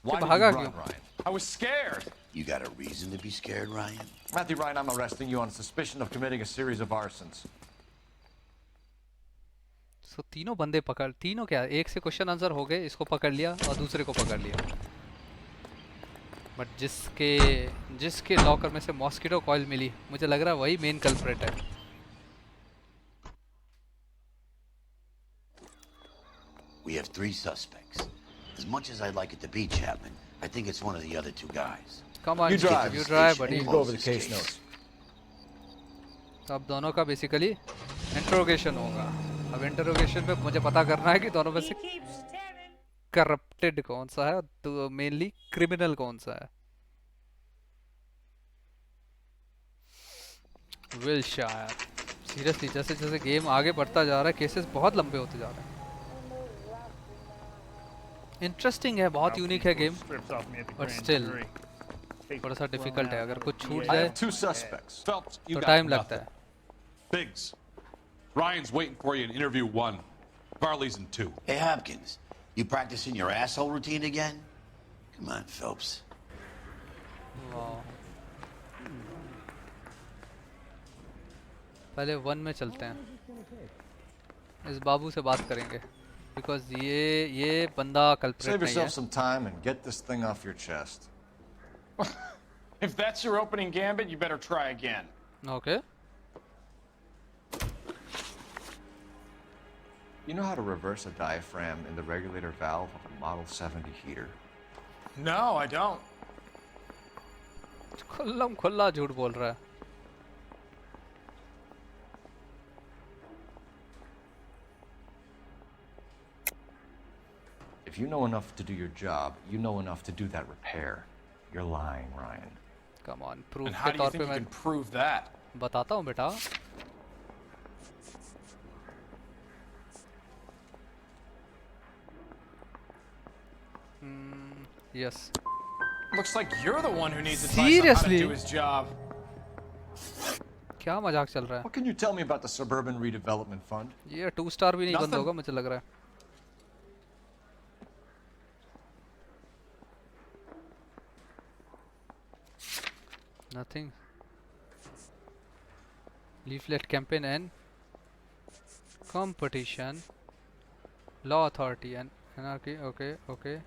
Why did you भागा run, क्यों? Ryan? I was scared. You got a reason to be scared, Ryan? Matthew Ryan, I'm arresting you on suspicion of committing a series of arsons. So तीनों बंदे पकड़, तीनों क्या? एक से question answer हो गए, इसको पकड़ लिया और दूसरे को पकड़ लिया। बट जिसके लॉकर में से मॉस्किटो कॉइल मिली, मुझे लग रहा है वही मेन कल्प्रेट है। We have 3 suspects. As much as I'd like it to be Chapman, I think it's one of the other 2 guys. Come on, You drive, buddy. You go over the case notes. तो अब दोनों का basically interrogation होगा। अब interrogation पे मुझे पता करना है कि दोनों में से करप्टेड कौन सा है, तो मेनली क्रिमिनल कौन सा है। विलशायर, सीरियसली जैसे जैसे गेम आगे बढ़ता जा रहा है, केसेस बहुत लंबे होते जा रहे हैं। इंटरेस्टिंग है, बहुत यूनिक है गेम, बट स्टिल थोड़ा सा डिफिकल्ट है। अगर कुछ छूट जाए तो टाइम लगता है। Biggs, Ryan's waiting for you in interview 1. Varley's in 2. Hey, Hopkins, you practicing your asshole routine again? Come on, Phelps. वाह, पहले 1 में चलते हैं, इस बाबू से बात करेंगे, बिकॉज ये बंदा कल्प्रेट Save नहीं yourself है। some time and get this thing off your chest. If that's your opening gambit, you better try again. Okay. You know how to reverse a diaphragm in the regulator valve of a Model 70 heater? No, I don't. खुल्लम खुल्ला झूठ बोल रहा है। If you know enough to do your job, you know enough to do that repair. You're lying, Ryan. Come on, proof And how के do you तौर think पे you मैं can prove that? बताता हूँ बेटा। Yes. Looks like you're the one who needs advice on how to Seriously? do his job. क्या मजाक चल रहा है? What can you tell me about the Suburban Redevelopment Fund? ये 2 स्टार भी नहीं बंद Nothing. होगा मुझे लग रहा है। Nothing. Leaflet campaign and competition. Law authority and anarchy. Okay, okay.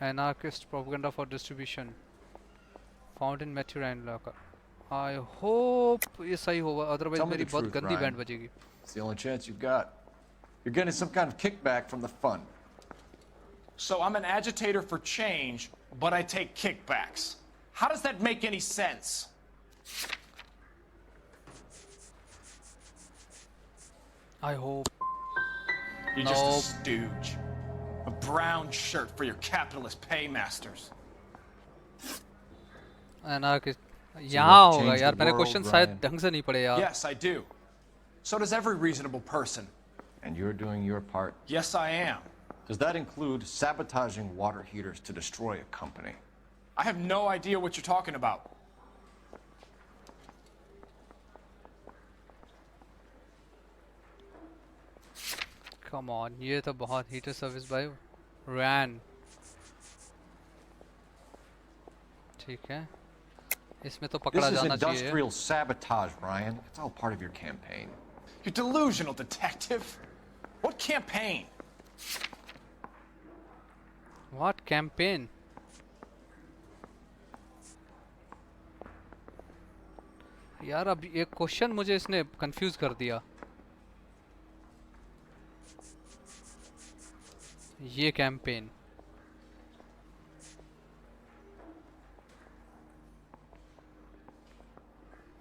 Anarchist propaganda for distribution. Found in Matthew and Locker. I hope ये सही होगा, otherwise Tell me मेरी the बहुत truth, गंदी Ryan. बैंड बजेगी। It's the only chance you've got. You're getting some kind of kickback from the fund. So I'm an agitator for change, but I take kickbacks. How does that make any sense? I hope. You're just a stooge. A brown shirt for your capitalist paymasters. Anarchist. यहाँ होगा change यार, the मैंने world, question शायद Ryan. ढंग से नहीं पढ़े यार। Yes, I do. So does every reasonable person. And you're doing your part. Yes, I am. Does that include sabotaging water heaters to destroy a company? I have no idea what you're talking about. Come on, ये तो बहुत heater service by Ryan. ठीक है, इसमें तो पकड़ा This is जाना चाहिए। industrial sabotage, Ryan. It's all part of your campaign. You're delusional, detective. What campaign? What campaign? यार अब ये क्वेश्चन मुझे इसने कंफ्यूज कर दिया। ये कैंपेन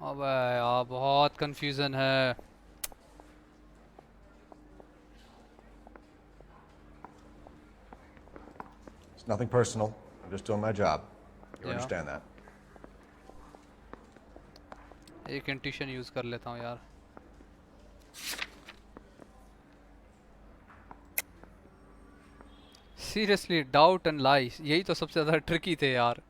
अबे यार बहुत कंफ्यूजन है। It's nothing personal. I'm just doing my job. You Yeah. understand that? एक इंट्यूशन यूज कर लेता हूँ यार। सीरियसली डाउट एंड लाइस यही तो सबसे ज्यादा ट्रिकी थे यार।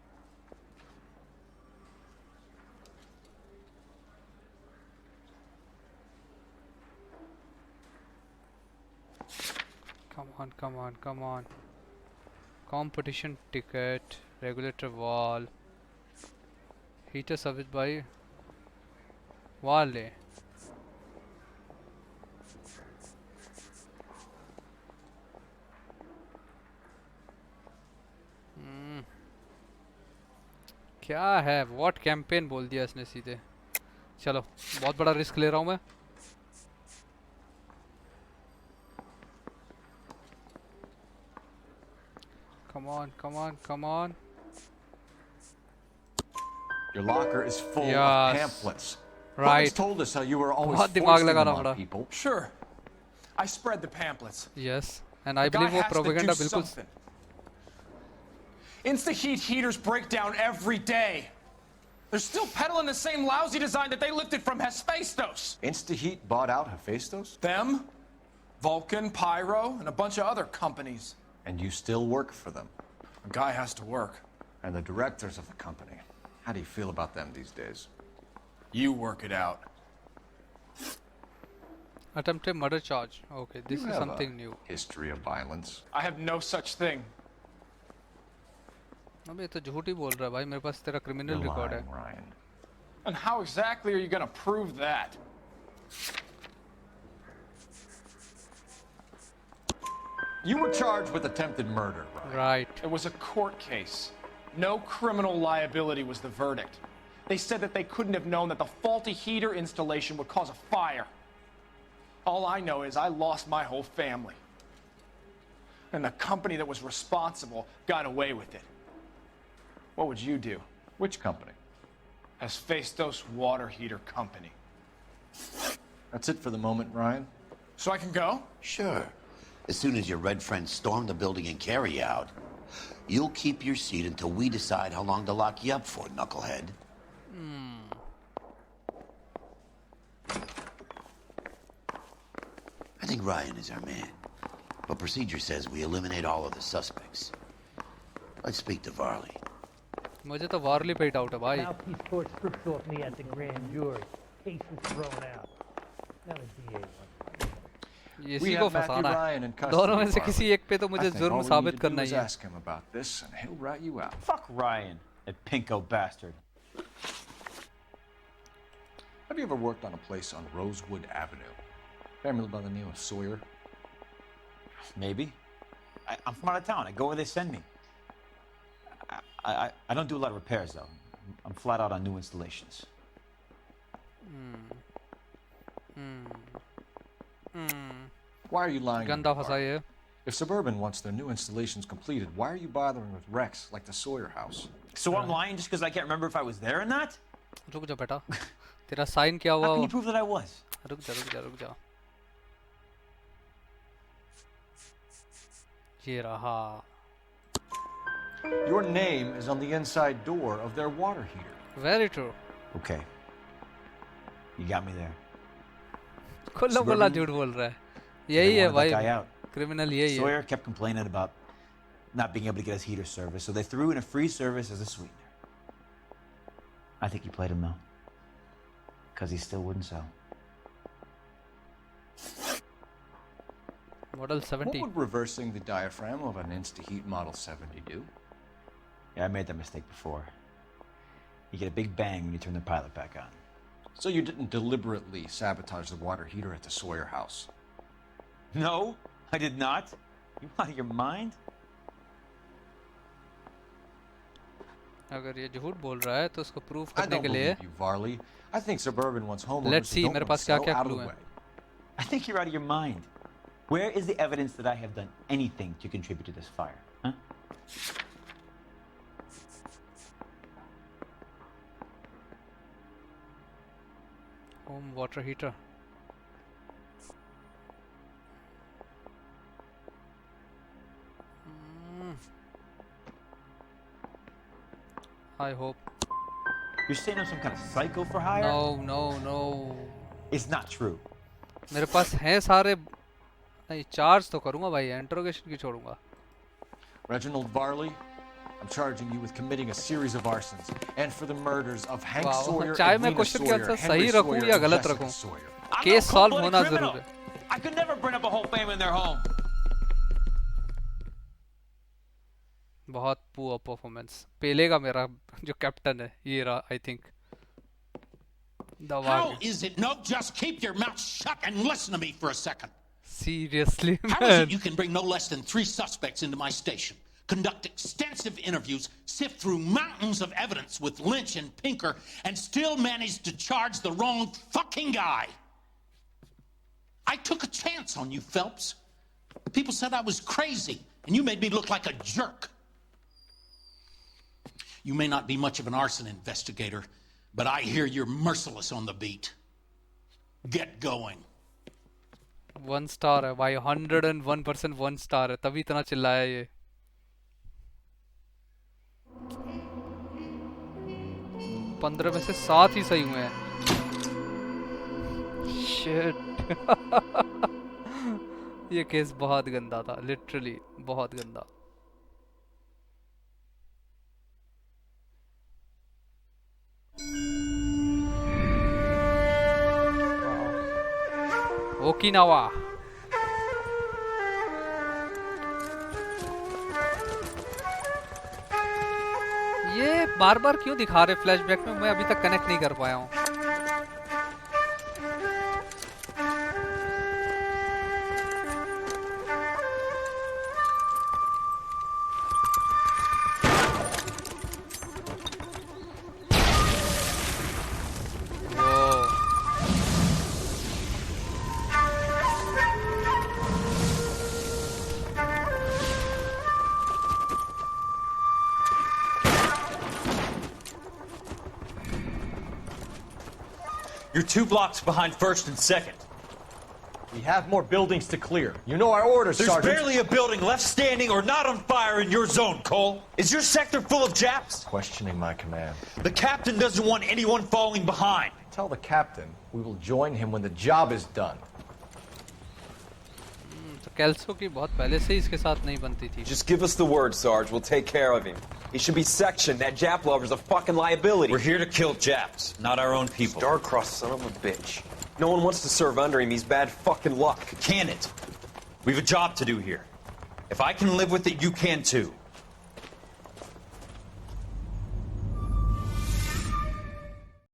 Come on. Competition ticket, regulator wall, heater service by Wale. क्या है? व्हाट कैंपेन बोल दिया इसने सीधे। चलो बहुत बड़ा रिस्क ले रहा हूँ मैं। Come on. Your locker is full Yes. of pamphlets. Right. Who's told us how you were always बहुत दिमाग foisting लगाना them on पड़ा। people? Sure. I spread the pamphlets. Yes, and I The guy believe वो has to propaganda do बिल्कुल something. Insta-heat heaters break down every day. They're still peddling the same lousy design that they lifted from Hephaestus. InstaHeat bought out Hephaestus? Them, Vulcan, Pyro, and a bunch of other companies. And you still work for them? A guy has to work. And the directors of the company. How do you feel about them these days? You work it out. Attempted murder charge. Okay, this You is have something a new. History of violence. I have no such thing. अबे ये तो झूठ ही बोल रहा है भाई मेरे पास तेरा क्रिमिनल You're रिकॉर्ड है. lying, Ryan. And how exactly are you going to prove that? You were charged with attempted murder, Ryan. Right. It was a court case. No criminal liability was the verdict. They said that they couldn't have known that the faulty heater installation would cause a fire. All I know is I lost my whole family. And the company that was responsible got away with it. What would you do? Which company? Hephaestus Water Heater Company. That's it for the moment, Ryan? So I can go? Sure. As soon as your red friends storm the building and carry you out, you'll keep your seat until we decide how long to lock you up for, knucklehead. I think Ryan is our man. But procedure says we eliminate all of the suspects. Let's speak to Varley. मुझे तो वारली पे doubt है भाई. Mouthpiece court stripped off me at the grand jury. Case was thrown out. Now the DA wants. ये इसी को फंसाना है. दोनों में से किसी एक पे तो मुझे जुर्म साबित करना ही है. Ask him about this and he'll rat you out. Fuck Ryan, that pinko bastard. Have you ever worked on a place on Rosewood Avenue? Family by the name of Sawyer? Maybe. I'm from out of town. I go where they send me. I don't do a lot of repairs, though. I'm flat out on new installations. Why are you lying? गंदा फंसा ये. If Suburban wants their new installations completed, why are you bothering with Rex like the Sawyer house? So I'm lying just because I can't remember if I was there or not? रुक जा बेटा. तेरा sign क्या हुआ? How can you prove that I was? रुक जा. ये रहा. Your name is on the inside door of their water heater. Very true. Okay. You got me there. खुला खुला झूठ बोल रहा है. यही है भाई. Criminal यही है. Sawyer kept complaining about not being able to get his heater service, so they threw in a free service as a sweetener. I think he played him though, because he still wouldn't sell. Model 70. What would reversing the diaphragm of an InstaHeat Model 70 do? Yeah, I made that mistake before. You get a big bang when you turn the pilot back on. So you didn't deliberately sabotage the water heater at the Sawyer house? No, I did not. You out of your mind? अगर ये झूठ बोल रहा है तो उसको proof करने के लिए. You, Varley. I think Suburban wants homeowners. Let's see. मेरे पास क्या-क्या clue है. I think you're out of your mind. Where is the evidence that I have done anything to contribute to this fire? Huh? Home water heater. I hope. You're saying I'm some kind of psycho for hire? No. It's not true. मेरे पास हैं सारे. नहीं charge तो करूँगा भाई. Interrogation की छोड़ूंगा. Reginald Varley, I'm charging you with committing a series of arsons and for the murders of Hank Sawyer, चाहे मैं Edwina क्वेश्चन के Sawyer, आंसर Henry सही रखूं Sawyer, या and गलत Jessica रखूं. Sawyer. केस सॉल्व होना जरूर है. I could never burn up a whole family in their home. बहुत पुअर परफॉर्मेंस. पेले का मेरा जो कैप्टन है ये रहा I think. How is it? No, just keep your mouth shut and listen to me for a second. Seriously, man. How is it you can bring no less than 3 suspects into my station, conduct extensive interviews, sift through mountains of evidence with Lynch and Pinker, and still manage to charge the wrong fucking guy? I took a chance on you, Phelps. People said I was crazy, and you made me look like a jerk. You may not be much of an arson investigator, but I hear you're merciless on the beat. Get going. 1 star है भाई. 101% 1 star है. तभी इतना चिल्लाया ये. 15 में से 7 ही सही हुए हैं। शिट। ये केस बहुत गंदा था, लिटरली बहुत गंदा। ओकिनावा। ये बार बार क्यों दिखा रहे फ्लैशबैक में, मैं अभी तक कनेक्ट नहीं कर पाया हूँ। You're 2 blocks behind 1st and 2nd. We have more buildings to clear. You know our orders, Sergeant. There's barely a building left standing or not on fire in your zone, Cole. Is your sector full of Japs? Questioning my command. The captain doesn't want anyone falling behind. Tell the captain we will join him when the job is done. तो Kelso की बहुत पहले से ही इसके साथ नहीं बनती थी। Just give us the word, Sarge. We'll take care of him. He should be sectioned. That Jap lover's a fucking liability. We're here to kill Japs, not our own people. Star-crossed son of a bitch. No one wants to serve under him. He's bad fucking luck. Can it? We've a job to do here. If I can live with it, you can too.